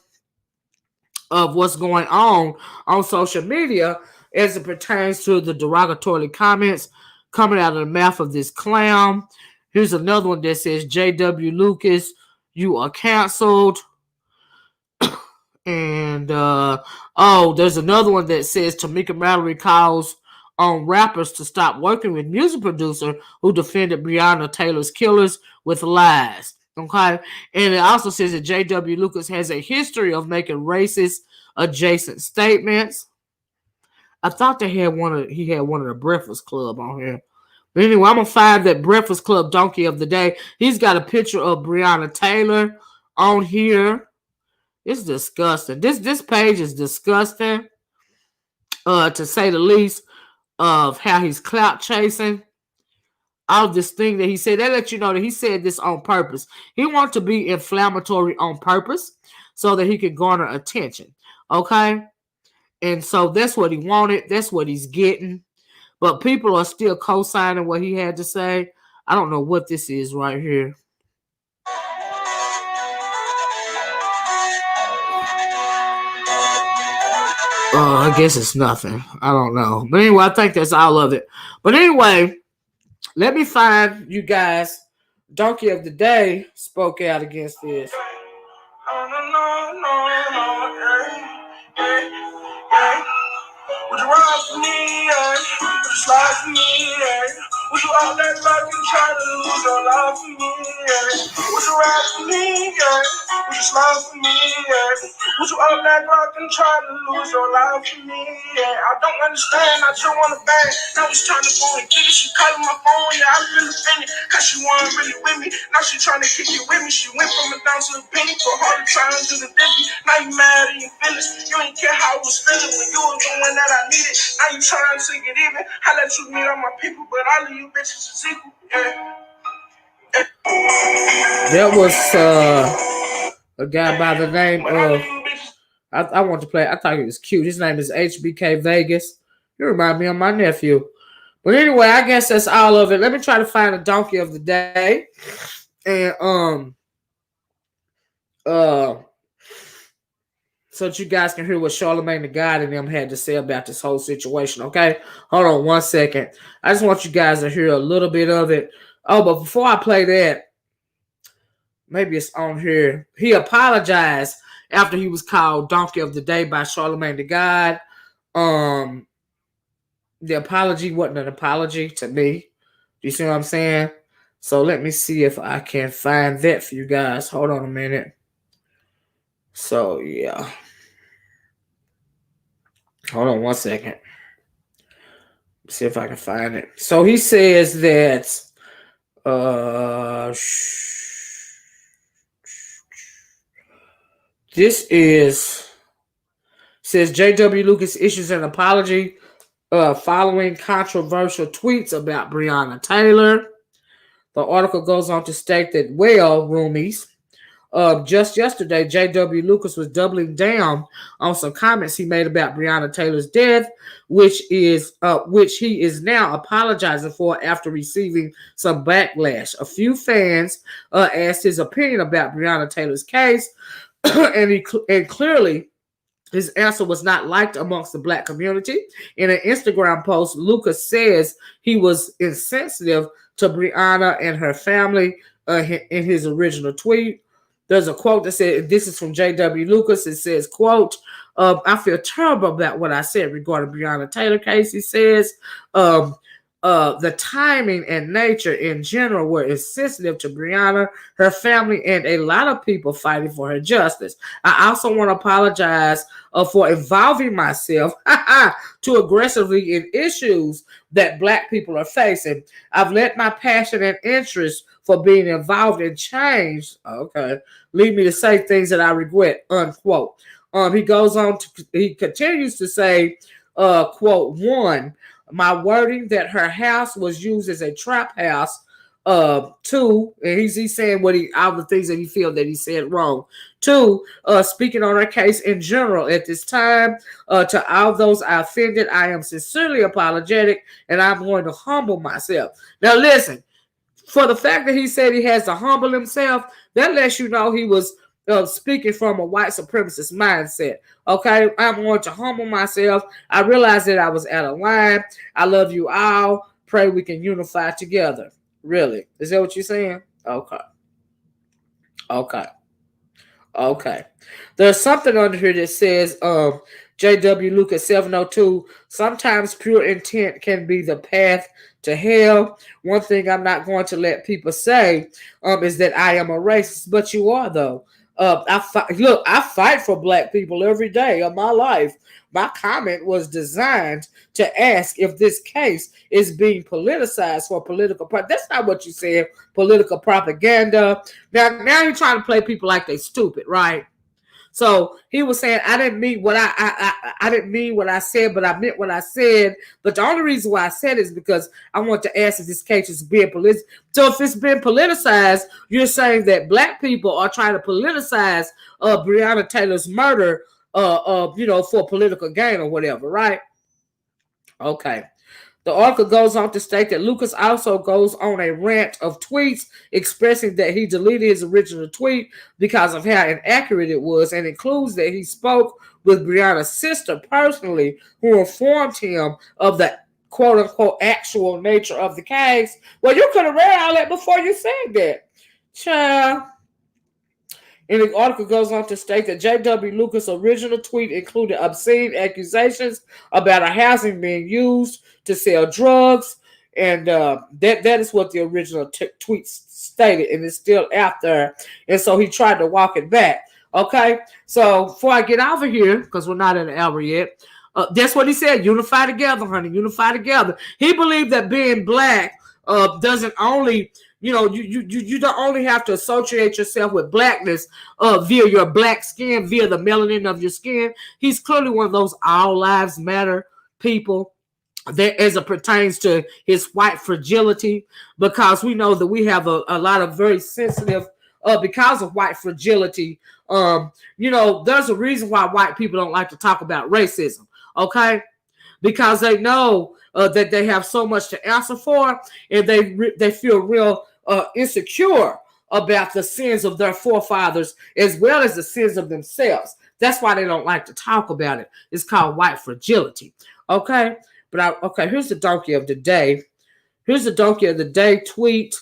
of what's going on social media as it pertains to the derogatory comments coming out of the mouth of this clown. Here's another one that says, JW Lucas, you are canceled. And there's another one that says Tamika Mallory calls on rappers to stop working with music producer who defended Breonna Taylor's killers with lies. Okay, and it also says that JW Lucas has a history of making racist adjacent statements. I thought he had one of the Breakfast Club on here. But anyway, I'm gonna find that Breakfast Club donkey of the day. He's got a picture of Breonna Taylor on here. It's disgusting. This page is disgusting, to say the least, of how he's clout chasing. All this thing that he said, they let you know that he said this on purpose. He wants to be inflammatory on purpose so that he can garner attention. Okay? And so that's what he wanted. That's what he's getting. But people are still co-signing what he had to say. I don't know what this is right here. I guess it's nothing. I don't know. But anyway, I think that's all of it. But anyway, let me find you guys. Donkey of the Day spoke out against this. Would you ride for me, yeah? Would you slide for me, yeah? Would you all that luck and try to lose your life for me, yeah? Would you ride for me, yeah? Would you slide for me, yeah? Would you all that luck and try to lose your life for me, yeah? I don't understand, I just want to bang. I was trying to go and get it, she calling my phone, yeah, I really offended, cause she wasn't really with me. Now she trying to kick it with me, she went from a down to a penny, for her to try and do the dippy. Now you mad and you feelings, you ain't care how I was feeling when you was the one that I needed. Now you trying to get even. I let you meet all my people, but all of you bitches is equal. Yeah. That was a guy by the name of, I want to play. I thought he was cute. His name is HBK Vegas. You remind me of my nephew. But anyway, I guess that's all of it. Let me try to find a donkey of the day, and so that you guys can hear what Charlamagne the God and them had to say about this whole situation, okay? Hold on 1 second. I just want you guys to hear a little bit of it. Oh, but before I play that, maybe it's on here. He apologized after he was called Donkey of the Day by Charlamagne the God. The apology wasn't an apology to me. Do you see what I'm saying? So let me see if I can find that for you guys. Hold on a minute. So yeah. Hold on one second. See if I can find it. So he says that this is says JW Lucas issues an apology following controversial tweets about Breonna Taylor. The article goes on to state that, well, roomies, just yesterday, JW Lucas was doubling down on some comments he made about Breonna Taylor's death, which he is now apologizing for after receiving some backlash. A few fans asked his opinion about Breonna Taylor's case, and clearly his answer was not liked amongst the Black community. In an Instagram post, Lucas says he was insensitive to Breonna and her family in his original tweet. There's a quote that said, this is from JW Lucas. It says, quote, I feel terrible about what I said regarding Breonna Taylor case. He says, the timing and nature in general were insensitive to Breonna, her family, and a lot of people fighting for her justice. I also want to apologize for involving myself too aggressively in issues that Black people are facing. I've let my passion and interest for being involved in change, lead me to say things that I regret, unquote. He goes on he continues to say, quote, one, my wording that her house was used as a trap house. Two, and he's saying all the things that he feels that he said wrong. Two, speaking on her case in general at this time, to all those I offended, I am sincerely apologetic, and I'm going to humble myself. Now listen, for the fact that he said he has to humble himself, that lets you know he was speaking from a white supremacist mindset. Okay, I'm going to humble myself. I realize that I was out of line. I love you all. Pray we can unify together. Really? Is that what you're saying? Okay. There's something under here that says, JW Lucas 702, sometimes pure intent can be the path to hell. One thing I'm not going to let people say is that I am a racist, but you are, though. I fight for Black people every day of my life. My comment was designed to ask if this case is being politicized for political. That's not what you said. Political propaganda. Now you're trying to play people like they stupid, right? So he was saying, I didn't mean what I didn't mean what I said, but I meant what I said. But the only reason why I said it is because I want to ask if this case is being politicized. So if it's been politicized, you're saying that Black people are trying to politicize Breonna Taylor's murder, for political gain or whatever, right? Okay. The article goes on to state that Lucas also goes on a rant of tweets expressing that he deleted his original tweet because of how inaccurate it was, and includes that he spoke with Breonna's sister personally, who informed him of the quote-unquote actual nature of the case. Well, you could have read all that before you said that. Child. And the article goes on to state that JW Lucas' original tweet included obscene accusations about a housing being used to sell drugs, and that is what the original tweet stated, and it's still out there. And so he tried to walk it back. Okay, so before I get over here, because we're not in the hour yet, that's what he said: unify together, honey, unify together. He believed that being Black doesn't only. You don't only have to associate yourself with Blackness via your Black skin, via the melanin of your skin. He's clearly one of those all lives matter people that, as it pertains to his white fragility, because we know that we have a lot of very sensitive, because of white fragility. There's a reason why white people don't like to talk about racism, okay? Because they know that they have so much to answer for, and they feel real insecure about the sins of their forefathers as well as the sins of themselves. That's why they don't like to talk about it. It's called white fragility. Okay, here's the donkey of the day. Here's the donkey of the day tweet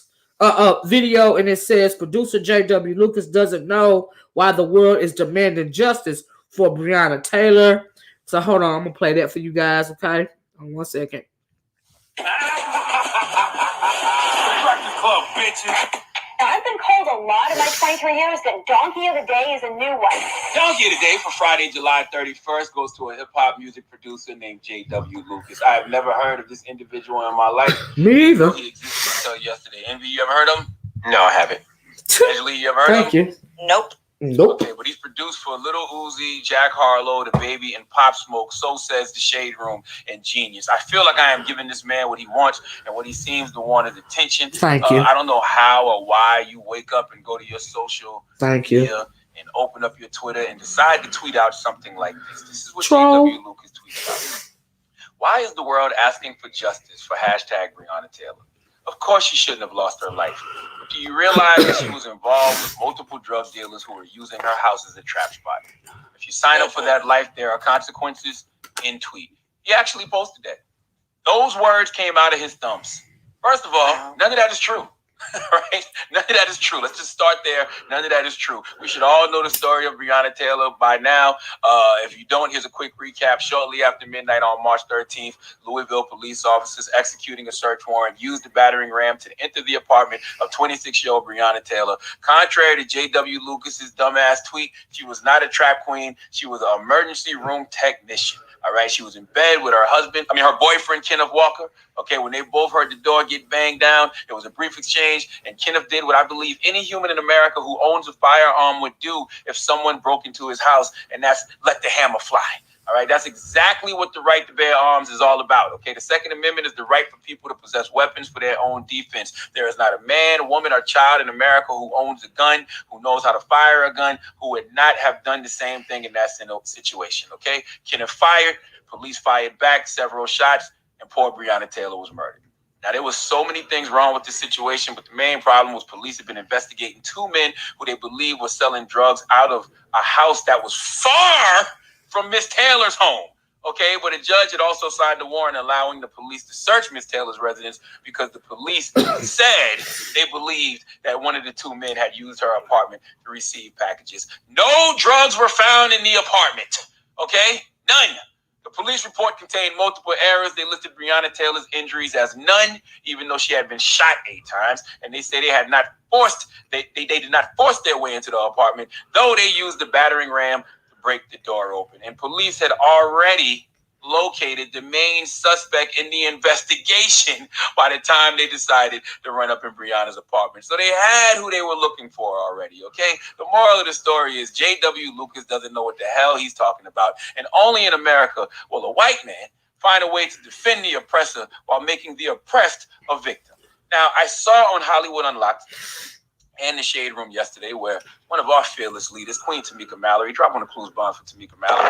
video, and it says producer JW Lucas doesn't know why the world is demanding justice for Breonna Taylor. So hold on, I'm gonna play that for you guys, okay? 1 second. Breakfast Club, bitches. I've been called a lot in my 23 years, but Donkey of the Day is a new one. Donkey of the Day for Friday, July 31st goes to a hip-hop music producer named JW Lucas. I have never heard of this individual in my life. Me either. He existed until yesterday. Envy, you ever heard of him? No, I haven't. Angela, you ever heard of him? Thank you. Nope. Nope. Okay, but he's produced for Lil Uzi, Jack Harlow, The Baby, and Pop Smoke. So says The Shade Room and Genius. I feel like I am giving this man what he wants, and what he seems to want is attention. Thank you. I don't know how or why you wake up and go to your social media and open up your Twitter and decide to tweet out something like this. This is what JW Lucas tweeted out. Why is the world asking for justice for hashtag Breonna Taylor? Of course she shouldn't have lost her life. But do you realize that she was involved with multiple drug dealers who were using her house as a trap spot? If you sign up for that life, there are consequences. In tweet. He actually posted that. Those words came out of his thumbs. First of all, none of that is true. Right? None of that is true. Let's just start there. None of that is true. We should all know the story of Breonna Taylor by now. If you don't, here's a quick recap. Shortly after midnight on March 13th, Louisville police officers executing a search warrant used the battering ram to enter the apartment of 26-year-old Breonna Taylor. Contrary to JW Lucas's dumbass tweet, she was not a trap queen. She was an emergency room technician. All right, she was in bed with her boyfriend, Kenneth Walker. Okay, when they both heard the door get banged down, it was a brief exchange, and Kenneth did what I believe any human in America who owns a firearm would do if someone broke into his house, and that's let the hammer fly. All right, that's exactly what the right to bear arms is all about. Okay, the Second Amendment is the right for people to possess weapons for their own defense. There is not a man, woman, or child in America who owns a gun, who knows how to fire a gun, who would not have done the same thing in that situation. Okay, Kenneth fired, police fired back several shots, and poor Breonna Taylor was murdered. Now, there was so many things wrong with this situation, but the main problem was police had been investigating two men who they believe were selling drugs out of a house that was far from Miss Taylor's home. Okay, but a judge had also signed a warrant allowing the police to search Miss Taylor's residence because the police said they believed that one of the two men had used her apartment to receive packages. No drugs were found in the apartment. Okay, none. The police report contained multiple errors. They listed Breonna Taylor's injuries as none, even though she had been shot 8 times. And they say they did not force their way into the apartment, though they used the battering ram to break the door open. And police had already located the main suspect in the investigation by the time they decided to run up in Breonna's apartment. So they had who they were looking for already, okay? The moral of the story is JW Lucas doesn't know what the hell he's talking about. And only in America will a white man find a way to defend the oppressor while making the oppressed a victim. Now, I saw on Hollywood Unlocked and the Shade Room yesterday where one of our fearless leaders, Queen Tamika Mallory, dropping a clues bomb for Tamika Mallory,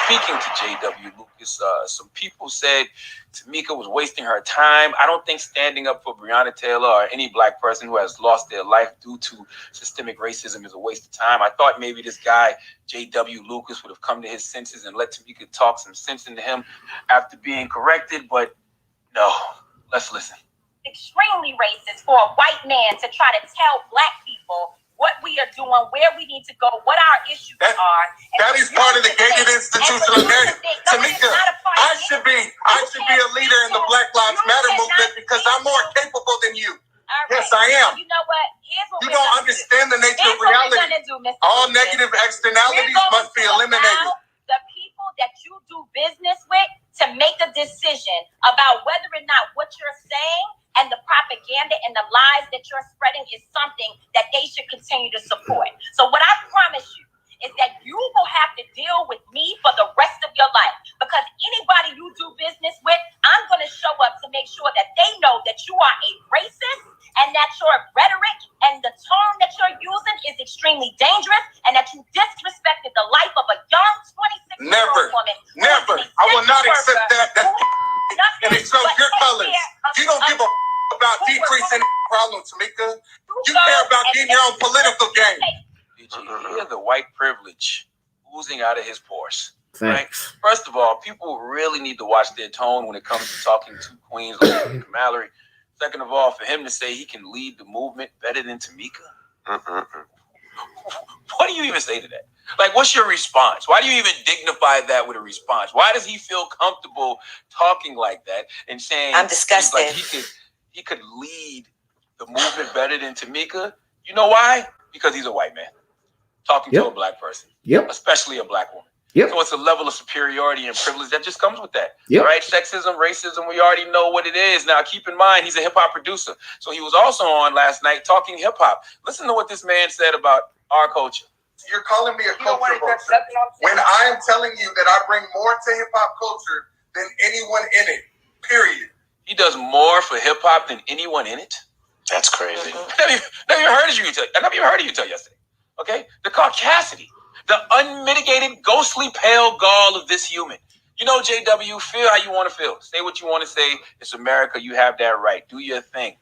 speaking to JW Lucas. Some people said Tamika was wasting her time. I don't think standing up for Breonna Taylor or any black person who has lost their life due to systemic racism is a waste of time. I thought maybe this guy, JW Lucas, would have come to his senses and let Tamika talk some sense into him after being corrected, but no. Let's listen. Extremely racist for a white man to try to tell black people what we are doing, where we need to go, what our issues are. That is part of the gated institutional narrative. Tamika, I should be a leader in the Black Lives Matter movement because I'm more capable than you. Right. Yes, I am. You know what? You don't understand the nature of reality. All negative externalities must be eliminated. The people that you do business with to make a decision about whether or not what you're saying and the propaganda and the lies that you're spreading is something that they should continue to support. So what I promise you is that you will have to deal with me for the rest of your life, because anybody you do business with, I'm going to show up to make sure that they know that you are a racist and that your rhetoric and the tone that you're using is extremely dangerous and that you disrespected the life of a young 26-year-old woman. Never. I will not accept that. And it shows your colors. You don't give a about decreasing problem, Tamika. You care about getting your own political gain. Did you hear the white privilege oozing out of his pores? Thanks. Right? First of all, people really need to watch their tone when it comes to talking to queens like Tamika Mallory. Second of all, for him to say he can lead the movement better than Tamika. What do you even say to that? Like, what's your response? Why do you even dignify that with a response? Why does he feel comfortable talking like that and saying I'm disgusted? Like he could lead the movement better than Tamika? You know why? Because he's a white man talking to a black person, especially a black woman. So it's a level of superiority and privilege that just comes with that. All right, sexism, racism, we already know what it is. Now, keep in mind, he's a hip-hop producer. So he was also on last night talking hip-hop. Listen to what this man said about our culture. You're calling me a culture vulture when I am telling you that I bring more to hip-hop culture than anyone in it, period. He does more for hip-hop than anyone in it? That's crazy. I never even heard of you till yesterday. Okay? The caucasity. The unmitigated, ghostly, pale gall of this human. You know, JW, feel how you want to feel. Say what you want to say. It's America. You have that right. Do your thing.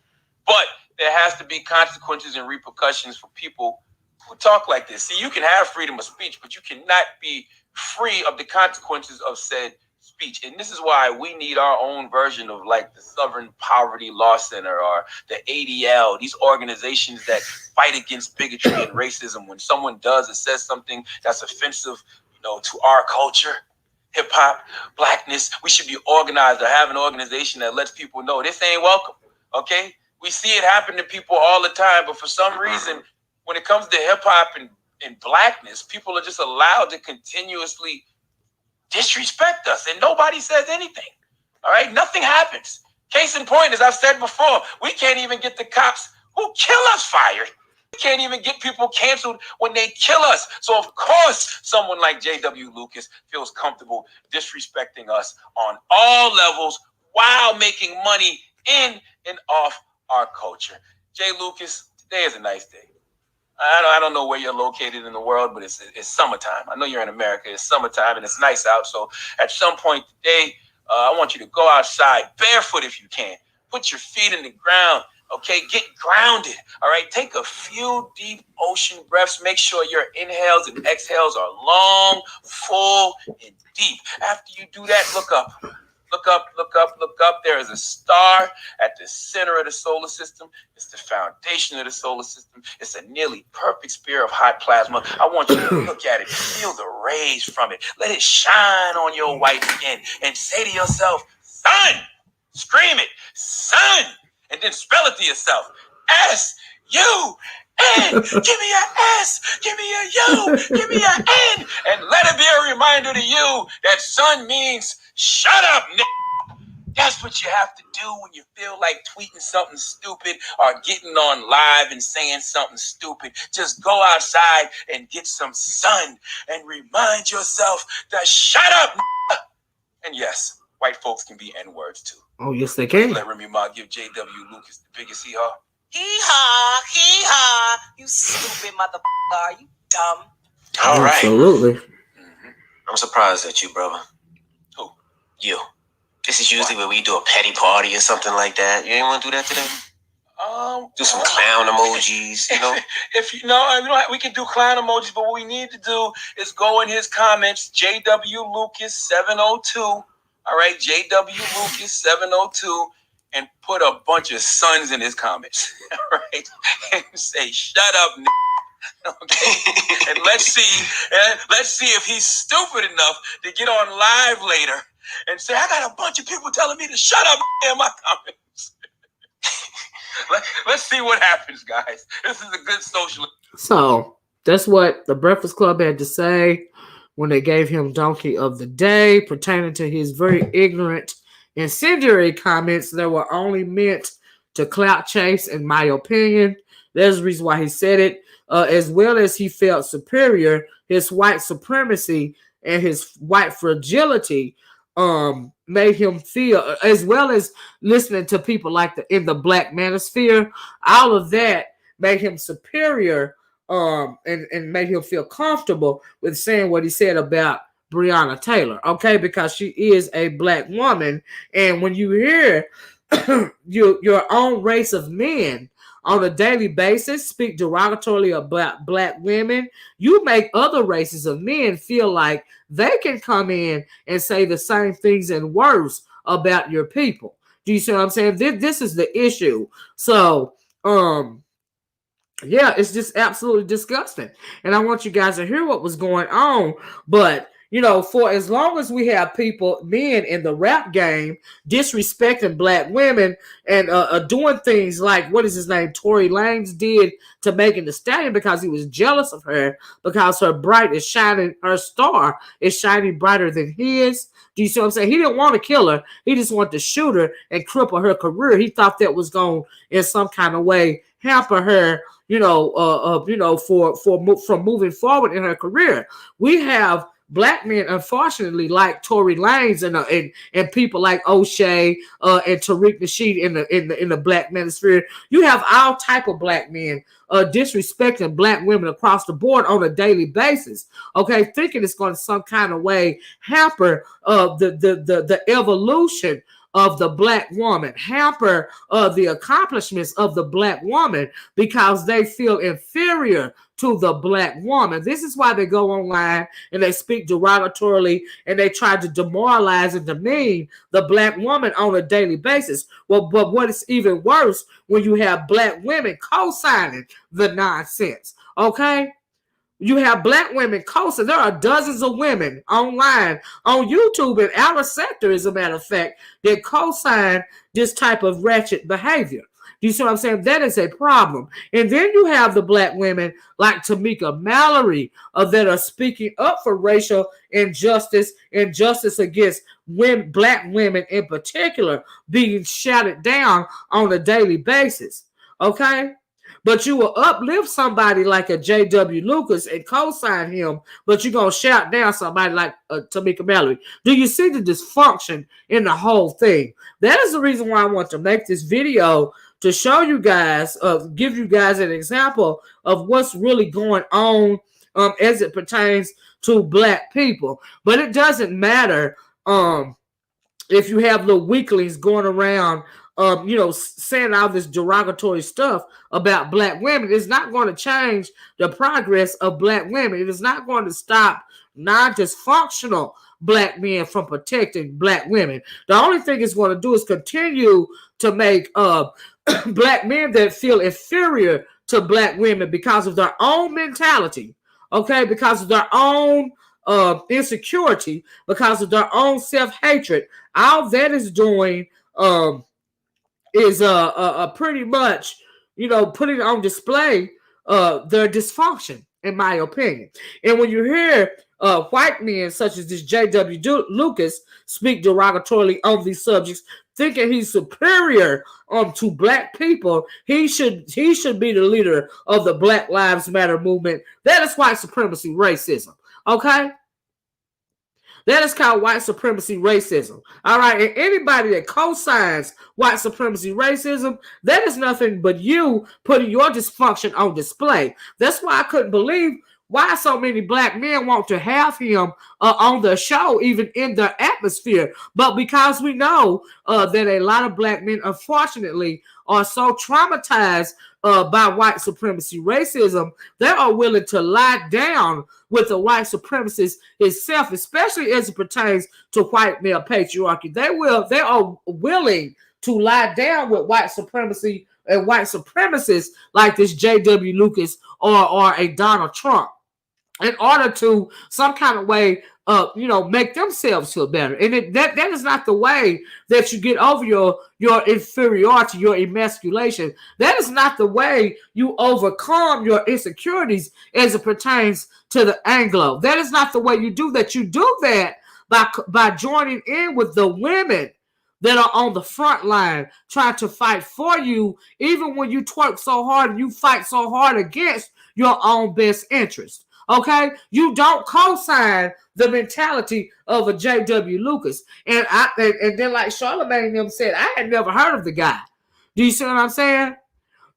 But there has to be consequences and repercussions for people who talk like this. See, you can have freedom of speech, but you cannot be free of the consequences of said speech. And this is why we need our own version of like the Southern Poverty Law Center or the ADL, these organizations that fight against bigotry and racism. When someone does or says something that's offensive, you know, to our culture, hip hop, blackness, we should be organized or have an organization that lets people know this ain't welcome. Okay? We see it happen to people all the time, but for some reason, when it comes to hip hop and blackness, people are just allowed to continuously disrespect us and nobody says anything. All right, nothing happens. Case in point, as I've said before, we can't even get the cops who kill us fired. We can't even get people canceled when they kill us. So of course someone like JW Lucas feels comfortable disrespecting us on all levels while making money in and off our culture. Jay Lucas, today is a nice day. I don't know where you're located in the world, but it's summertime. I know you're in America. It's summertime and it's nice out. So at some point today, I want you to go outside barefoot if you can. Put your feet in the ground. Okay, get grounded. All right, take a few deep ocean breaths. Make sure your inhales and exhales are long, full, and deep. After you do that, look up. Look up, look up, look up. There is a star at the center of the solar system. It's the foundation of the solar system. It's a nearly perfect sphere of hot plasma. I want you to look at it, feel the rays from it. Let it shine on your white skin and say to yourself, sun, scream it, sun, and then spell it to yourself, S-U-N. Give me an S, give me a U, give me an N, and let it be a reminder to you that sun means shut up, nigga. That's what you have to do when you feel like tweeting something stupid or getting on live and saying something stupid. Just go outside and get some sun and remind yourself to shut up, nigga. And yes, white folks can be N-words too. Oh, yes, they can. Let Remy Ma give JW Lucas the biggest hee-haw. Hee-haw, hee-haw. You stupid motherfucker. Are you dumb? All right. Absolutely. Mm-hmm. I'm surprised at you, brother. Who? You. This is usually where we do a petty party or something like that. You ain't want to do that today? Do some clown emojis, you know? If you know, we can do clown emojis, but what we need to do is go in his comments, JW Lucas 702. All right, JW Lucas 702. And put a bunch of suns in his comments, right? And say, "Shut up, nigga." Okay. And let's see if he's stupid enough to get on live later and say, "I got a bunch of people telling me to shut up in my comments." Let's see what happens, guys. This is a good social. So that's what the Breakfast Club had to say when they gave him Donkey of the Day pertaining to his very ignorant incendiary comments that were only meant to clout chase, in my opinion. There's the reason why he said it. As well as he felt superior, his white supremacy and his white fragility made him feel, as well as listening to people like in the Blk Manosphere, all of that made him superior and made him feel comfortable with saying what he said about Breonna Taylor, okay, because she is a black woman, and when you hear your own race of men on a daily basis speak derogatorily about black women, you make other races of men feel like they can come in and say the same things and worse about your people. Do you see what I'm saying? This is the issue. So, Yeah, it's just absolutely disgusting. And I want you guys to hear what was going on. But, you know, for as long as we have people, men in the rap game, disrespecting black women and doing things like, what is his name, Tory Lanez did to Megan Thee Stallion because he was jealous of her, because her her star is shining brighter than his. Do you see what I'm saying? He didn't want to kill her. He just wanted to shoot her and cripple her career. He thought that was going to, in some kind of way, hamper her, from moving forward in her career. We have black men, unfortunately, like Tory Lanez and people like O'Shea and Tariq Nasheed in the Blk Manosphere. You have all type of black men disrespecting black women across the board on a daily basis. Okay, thinking it's going to some kind of way hamper the evolution of the black woman, hamper the accomplishments of the black woman, because they feel inferior to the black woman. This is why they go online and they speak derogatorily and they try to demoralize and demean the black woman on a daily basis. Well, but what is even worse, when you have black women co-signing the nonsense, okay? You have black women co-signing. There are dozens of women online on YouTube in our sector, as a matter of fact, that co-sign this type of ratchet behavior. Do you see what I'm saying? That is a problem. And then you have the black women like Tamika Mallory that are speaking up for racial injustice against women, black women in particular, being shouted down on a daily basis. Okay? But you will uplift somebody like a JW Lucas and co-sign him, but you're going to shout down somebody like Tamika Mallory. Do you see the dysfunction in the whole thing? That is the reason why I want to make this video, to show you guys, give you guys an example of what's really going on as it pertains to black people. But it doesn't matter if you have little weaklings going around saying all this derogatory stuff about black women. It's not going to change the progress of black women. It is not going to stop non-dysfunctional black men from protecting black women. The only thing it's going to do is continue to make black men that feel inferior to black women because of their own mentality, okay, because of their own insecurity, because of their own self-hatred. All that is doing is pretty much, putting on display their dysfunction, in my opinion. And when you hear white men such as this JW Lucas speak derogatorily on these subjects, thinking he's superior to black people, he should be the leader of the Black Lives Matter movement. That is white supremacy racism. Okay? That is called white supremacy racism. All right. And anybody that co-signs white supremacy racism, that is nothing but you putting your dysfunction on display. That's why I couldn't believe why so many black men want to have him on the show, even in their atmosphere. But because we know that a lot of black men, unfortunately, are so traumatized by white supremacy racism, they are willing to lie down with the white supremacist itself, especially as it pertains to white male patriarchy. They are willing to lie down with white supremacy and white supremacists like this JW Lucas or a Donald Trump, in order to some kind of way, make themselves feel better. And that is not the way that you get over your inferiority, your emasculation. That is not the way you overcome your insecurities as it pertains to the Anglo. That is not the way you do that. You do that by joining in with the women that are on the front line trying to fight for you, even when you twerk so hard and you fight so hard against your own best interest. Okay, you don't co-sign the mentality of a JW Lucas, and then like Charlamagne them said, I had never heard of the guy. Do you see what I'm saying?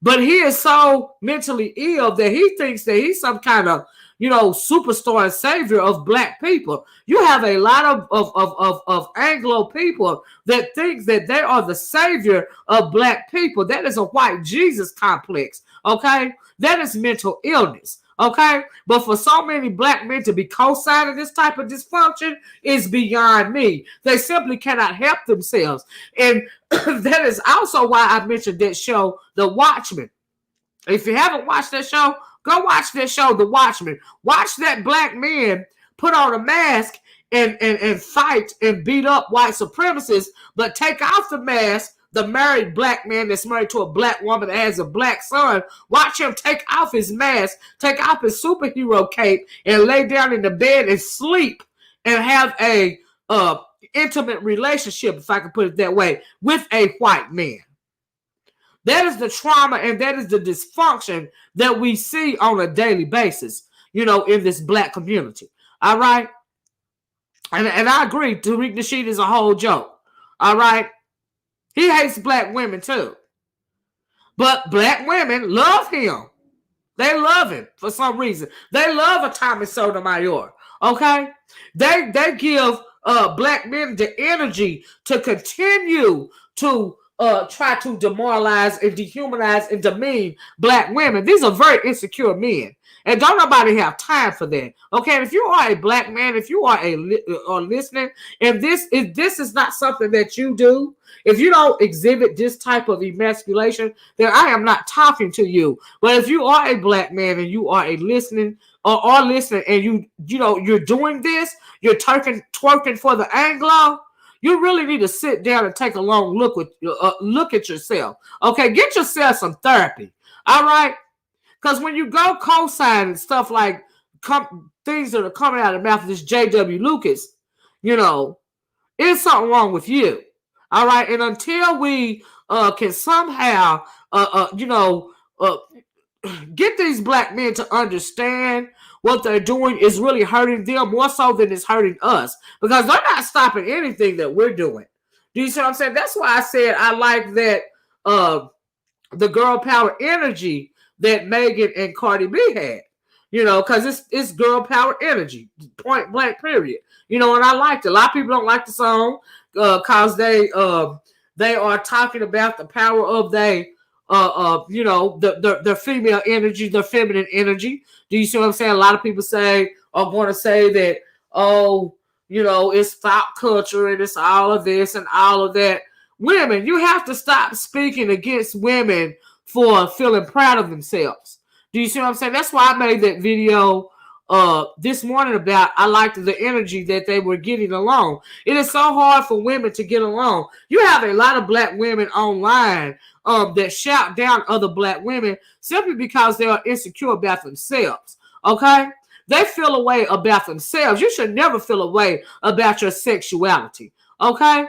But he is so mentally ill that he thinks that he's some kind of superstar and savior of black people. You have a lot of Anglo people that think that they are the savior of black people. That is a white Jesus complex. Okay, that is mental illness. Okay, but for so many black men to be co-signing this type of dysfunction is beyond me. They simply cannot help themselves. And that is also why I mentioned that show, The Watchmen. If you haven't watched that show, go watch that show, The Watchmen. Watch that black man put on a mask and fight and beat up white supremacists, but take off the mask. The married black man that's married to a black woman that has a black son, watch him take off his mask, take off his superhero cape, and lay down in the bed and sleep and have a intimate relationship, if I can put it that way, with a white man. That is the trauma and that is the dysfunction that we see on a daily basis, you know, in this black community. All right? And I agree, Tariq Nasheed is a whole joke. All right? He hates black women too. But black women love him. They love him for some reason. They love a Tommy Sotomayor. Okay? They give black men the energy to continue to try to demoralize and dehumanize and demean black women. These are very insecure men. And don't nobody have time for that. Okay, and if you are a black man, if you are listening, and this is not something that you do, if you don't exhibit this type of emasculation, then I am not talking to you. But if you are a black man and you are listening and you're doing this, you're twerking for the Anglo, you really need to sit down and take a long look at yourself. Okay, get yourself some therapy. All right. Because when you go co-sign and stuff like things that are coming out of the mouth of this JW Lucas, you know, there's something wrong with you. All right. And until we can somehow, get these black men to understand what they're doing is really hurting them more so than it's hurting us. Because they're not stopping anything that we're doing. Do you see what I'm saying? That's why I said I like that the girl power energy that Megan and Cardi B had, you know, because it's girl power energy, point blank, period. You know, and I liked it. A lot of people don't like the song because they are talking about the power of their female energy, their feminine energy. Do you see what I'm saying? A lot of people are going to say that, oh, you know, it's thought culture and it's all of this and all of that. Women, you have to stop speaking against women for feeling proud of themselves. Do you see what I'm saying? That's why I made that video this morning about I liked the energy that they were getting along. It is so hard for women to get along. You have a lot of black women online that shout down other black women simply because they are insecure about themselves. Okay? They feel a way about themselves. You should never feel a way about your sexuality. Okay?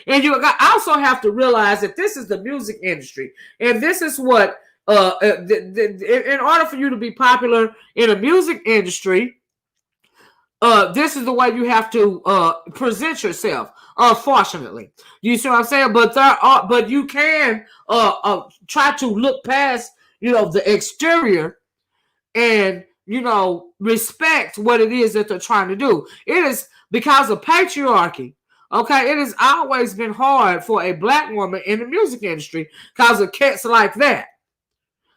And you also have to realize that this is the music industry. And this is what, in order for you to be popular in a music industry, this is the way you have to present yourself, unfortunately. You see what I'm saying? But you can try to look past, you know, the exterior and, you know, respect what it is that they're trying to do. It is because of patriarchy. Okay, it has always been hard for a black woman in the music industry because of cats like that.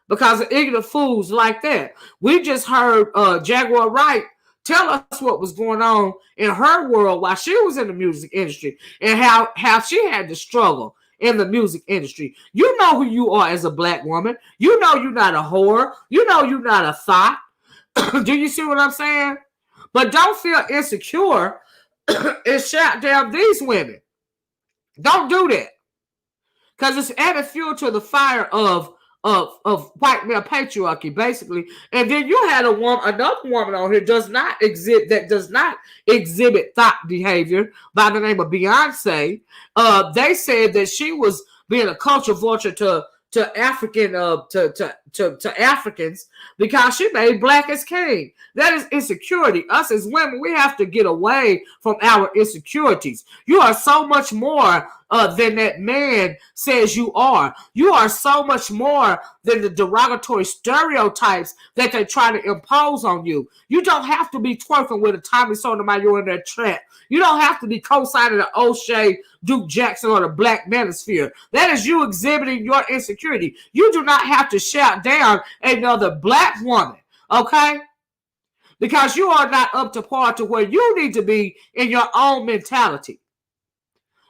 Because of ignorant fools like that. We just heard Jaguar Wright tell us what was going on in her world while she was in the music industry and how she had to struggle in the music industry. You know who you are as a black woman. You know you're not a whore. You know you're not a thought. Do you see what I'm saying? But don't feel insecure and shout down these women. Don't do that. Because it's added fuel to the fire of white male patriarchy, basically. And then you had another woman on here does not exhibit thought behavior by the name of Beyonce. They said that she was being a culture vulture to Africans because she made black as king. That is insecurity. Us as women, we have to get away from our insecurities. You are so much more than that man says you are. You are so much more than the derogatory stereotypes that they try to impose on you. You don't have to be twerking with a Tommy Sotomayor in that trap. You don't have to be co-signing an O'Shea, Duke Jackson, or the Blk Manosphere. That is you exhibiting your insecurity. You do not have to shout down another black woman, okay? Because you are not up to par to where you need to be in your own mentality.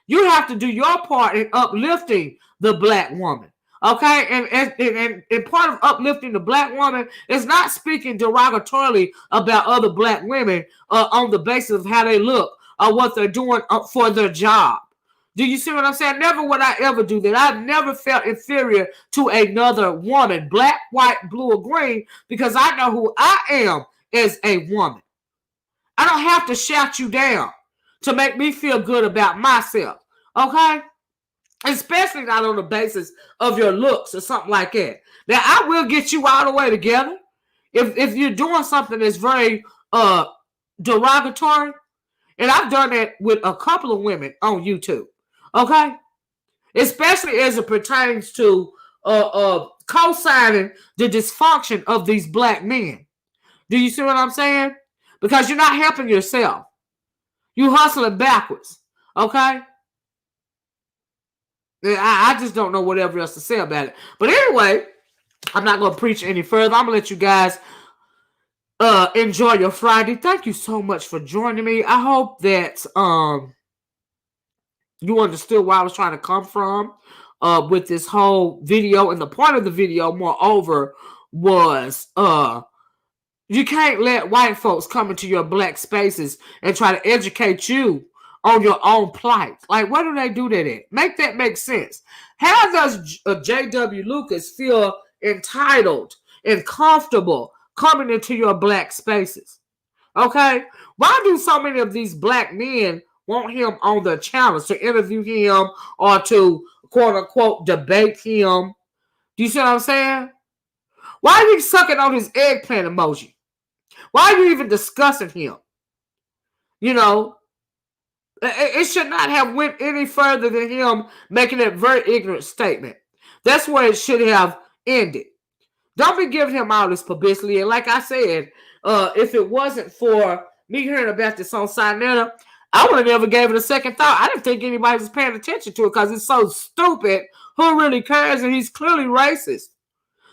You have to do your part in uplifting the black woman. Okay, and part of uplifting the black woman is not speaking derogatorily about other black women on the basis of how they look or what they're doing for their job. Do you see what I'm saying? Never would I ever do that. I've never felt inferior to another woman, black, white, blue, or green, because I know who I am as a woman. I don't have to shout you down to make me feel good about myself, okay? Especially not on the basis of your looks or something like that. Now, I will get you all the way together if you're doing something that's very derogatory, and I've done that with a couple of women on YouTube, okay? Especially as it pertains to co-signing the dysfunction of these black men. Do you see what I'm saying? Because you're not helping yourself. You hustling backwards, okay? I just don't know whatever else to say about it. But anyway, I'm not going to preach any further. I'm going to let you guys enjoy your Friday. Thank you so much for joining me. I hope that you understood where I was trying to come from with this whole video. And the point of the video, moreover, was you can't let white folks come into your black spaces and try to educate you on your own plight. Like, where do they do that at? Make that make sense. How does JW Lucas feel entitled and comfortable coming into your black spaces? Okay? Why do so many of these black men want him on their channels to interview him or to, quote unquote, debate him? Do you see what I'm saying? Why are you sucking on his eggplant emoji? Why are you even discussing him? You know, it should not have went any further than him making that very ignorant statement. That's where it should have ended. Don't be giving him all this publicity. And like I said, if it wasn't for me hearing about this on Sinetta, I would have never gave it a second thought. I didn't think anybody was paying attention to it because it's so stupid. Who really cares? And he's clearly racist.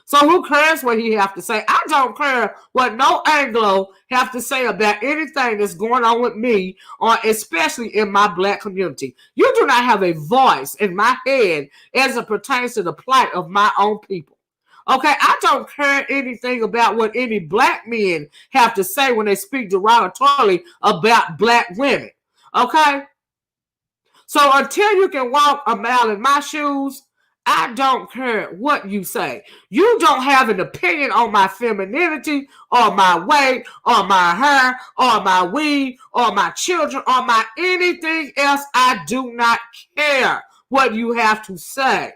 So who cares what he have to say? I don't care what no Anglo have to say about anything that's going on with me, or especially in my black community. You do not have a voice in my head as it pertains to the plight of my own people. Okay, I don't care anything about what any black men have to say when they speak derogatorily about black women. Okay? So until you can walk a mile in my shoes, I don't care what you say. You don't have an opinion on my femininity or my weight or my hair or my weed or my children or my anything else. I do not care what you have to say.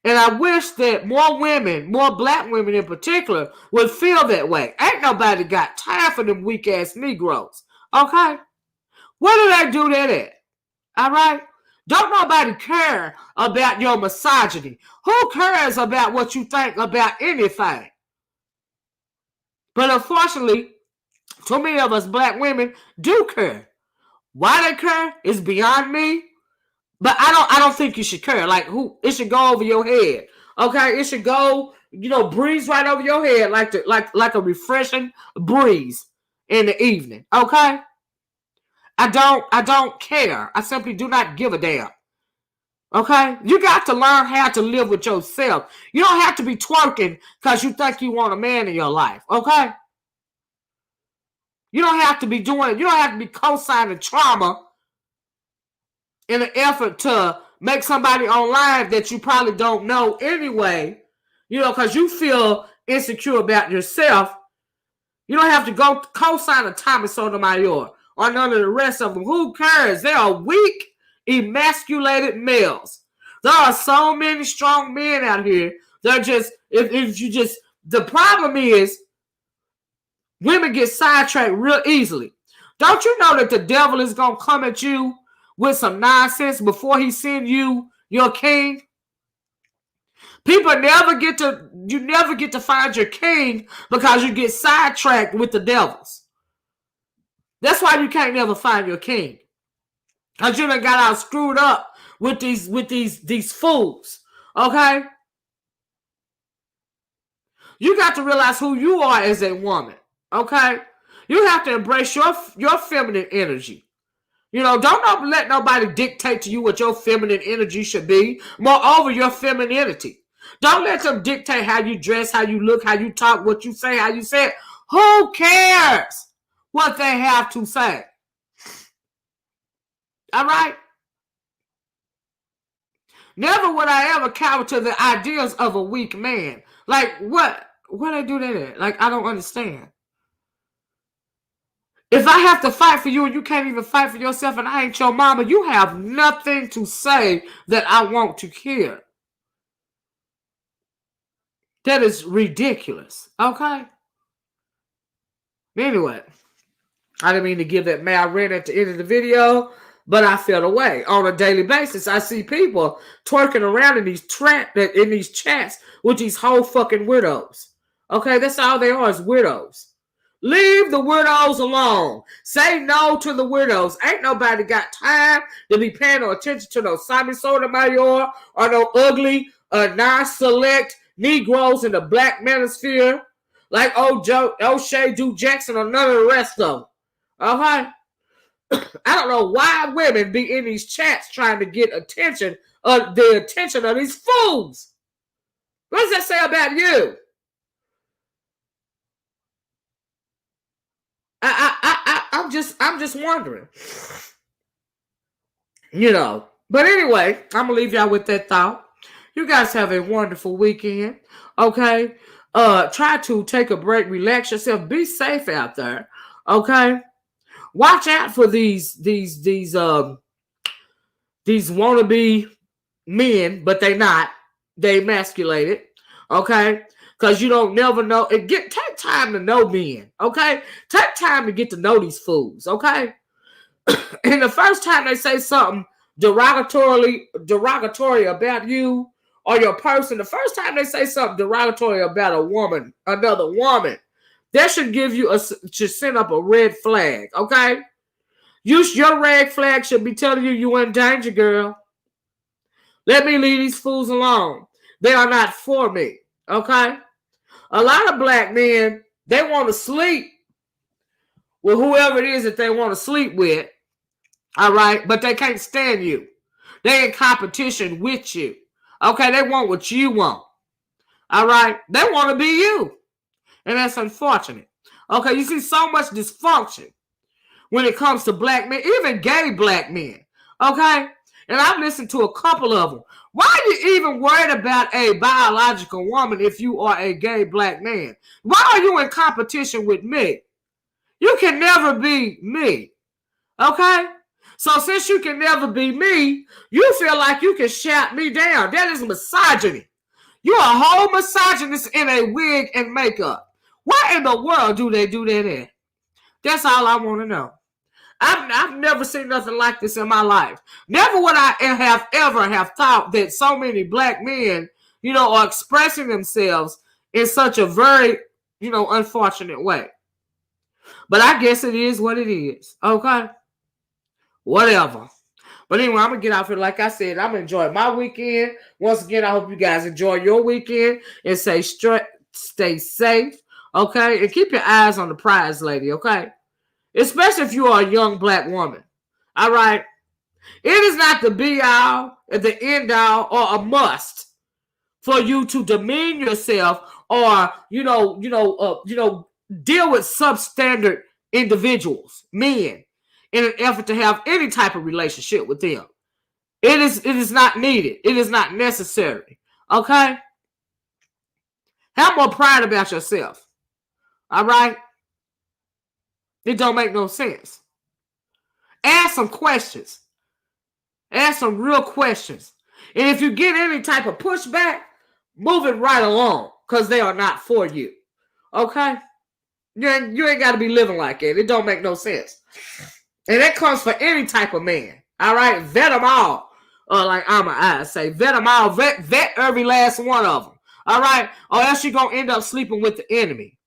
And I wish that more women, more black women in particular, would feel that way. Ain't nobody got time for them weak-ass Negroes. Okay? Where do they do that at? All right? Don't nobody care about your misogyny. Who cares about what you think about anything? But unfortunately, too many of us black women do care. Why they care is beyond me. But I don't think you should care. Like, it should go over your head. Okay? It should go, breeze right over your head like a refreshing breeze in the evening. Okay? I don't care. I simply do not give a damn. Okay? You got to learn how to live with yourself. You don't have to be twerking because you think you want a man in your life. Okay? You don't have to be doing it. You don't have to be co-signing trauma in an effort to make somebody online that you probably don't know anyway, because you feel insecure about yourself. You don't have to go co-sign a Tommy Sotomayor or none of the rest of them. Who cares? They are weak, emasculated males. There are so many strong men out here. They're just, the problem is women get sidetracked real easily. Don't you know that the devil is going to come at you with some nonsense before he send you your king? You never get to find your king because you get sidetracked with the devils. That's why you can't never find your king. Because you done got out screwed up with these fools. Okay? You got to realize who you are as a woman. Okay? You have to embrace your feminine energy. You know, don't let nobody dictate to you what your feminine energy should be. Moreover, your femininity. Don't let them dictate how you dress, how you look, how you talk, what you say, how you say it. Who cares what they have to say? All right? Never would I ever cower to the ideas of a weak man. Like, what? What they do that at? Like, I don't understand. If I have to fight for you and you can't even fight for yourself and I ain't your mama, you have nothing to say that I want to hear. That is ridiculous. Okay? Anyway, I didn't mean to give that mad rant at the end of the video, but I felt away. On a daily basis, I see people twerking around in these chats with these whole fucking weirdos. Okay? That's all they are, is weirdos. Leave the weirdos alone. Say no to the weirdos. Ain't nobody got time to be paying no attention to no Tommy Sotomayor or no ugly, non-select Negroes in the Blk Manosphere like O'Shea, Duke Jackson, or none of the rest of them. Okay? I don't know why women be in these chats trying to get attention, the attention of these fools. What does that say about you? I'm just wondering, you know. But anyway, I'm gonna leave y'all with that thought. You guys have a wonderful weekend. Okay, try to take a break, relax yourself, be safe out there. Okay, watch out for these wannabe men, but they not. They emasculated. Okay. Because you don't never know. Take time to know men, okay? Take time to get to know these fools, okay? And the first time they say something derogatory about you or your person, the first time they say something derogatory about a woman, another woman, that should should send up a red flag, okay? Your red flag should be telling you in danger, girl. Let me leave these fools alone. They are not for me, okay? A lot of black men, they want to sleep with whoever it is that they want to sleep with, all right? But they can't stand you. They in competition with you, okay? They want what you want, all right? They want to be you, and that's unfortunate, okay? You see so much dysfunction when it comes to black men, even gay black men, okay? And I've listened to a couple of them. Why are you even worried about a biological woman if you are a gay black man? Why are you in competition with me? You can never be me. Okay? So since you can never be me, you feel like you can shout me down. That is misogyny. You're a whole misogynist in a wig and makeup. Why in the world do they do that at? That's all I want to know. I've never seen nothing like this in my life. Never would I have thought that so many black men, you know, are expressing themselves in such a very, you know, unfortunate way. But I guess it is what it is. Okay? Whatever. But anyway, I'm going to get out here. Like I said, I'm enjoying my weekend. Once again, I hope you guys enjoy your weekend and stay safe. Okay? And keep your eyes on the prize, lady. Okay? Especially if you are a young black woman. All right? It is not the be-all, the end-all, or a must for you to demean yourself or, deal with substandard individuals, men, in an effort to have any type of relationship with them. It is not needed. It is not necessary. Okay? Have more pride about yourself. All right? It don't make no sense. Ask some questions. Ask some real questions. And if you get any type of pushback, move it right along because they are not for you. Okay? You ain't got to be living like it. It don't make no sense. And that comes for any type of man. All right? Vet them all. Like I say, vet them all. Vet every last one of them. All right? Or else you're going to end up sleeping with the enemy.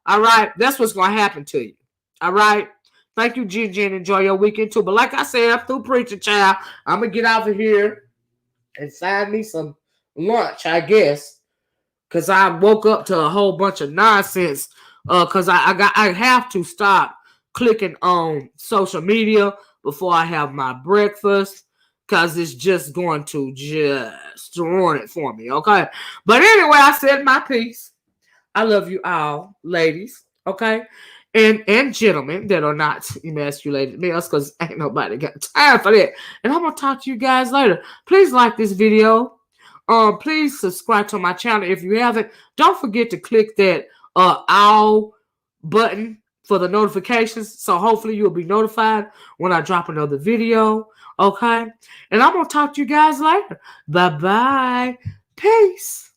All right? That's what's going to happen to you. All right? Thank you, Jen. Enjoy your weekend, too. But like I said, I'm through preaching, child. I'm going to get out of here and find me some lunch, I guess. Because I woke up to a whole bunch of nonsense. Because I have to stop clicking on social media. before I have my breakfast, because it's just going to just ruin it for me, okay? But anyway, I said my piece. I love you all, ladies, okay? And gentlemen that are not emasculated males, because ain't nobody got time for that. And I'm going to talk to you guys later. Please like this video. Please subscribe to my channel if you haven't. Don't forget to click that all button for the notifications. So hopefully you'll be notified when I drop another video. Okay? And I'm going to talk to you guys later. Bye-bye. Peace.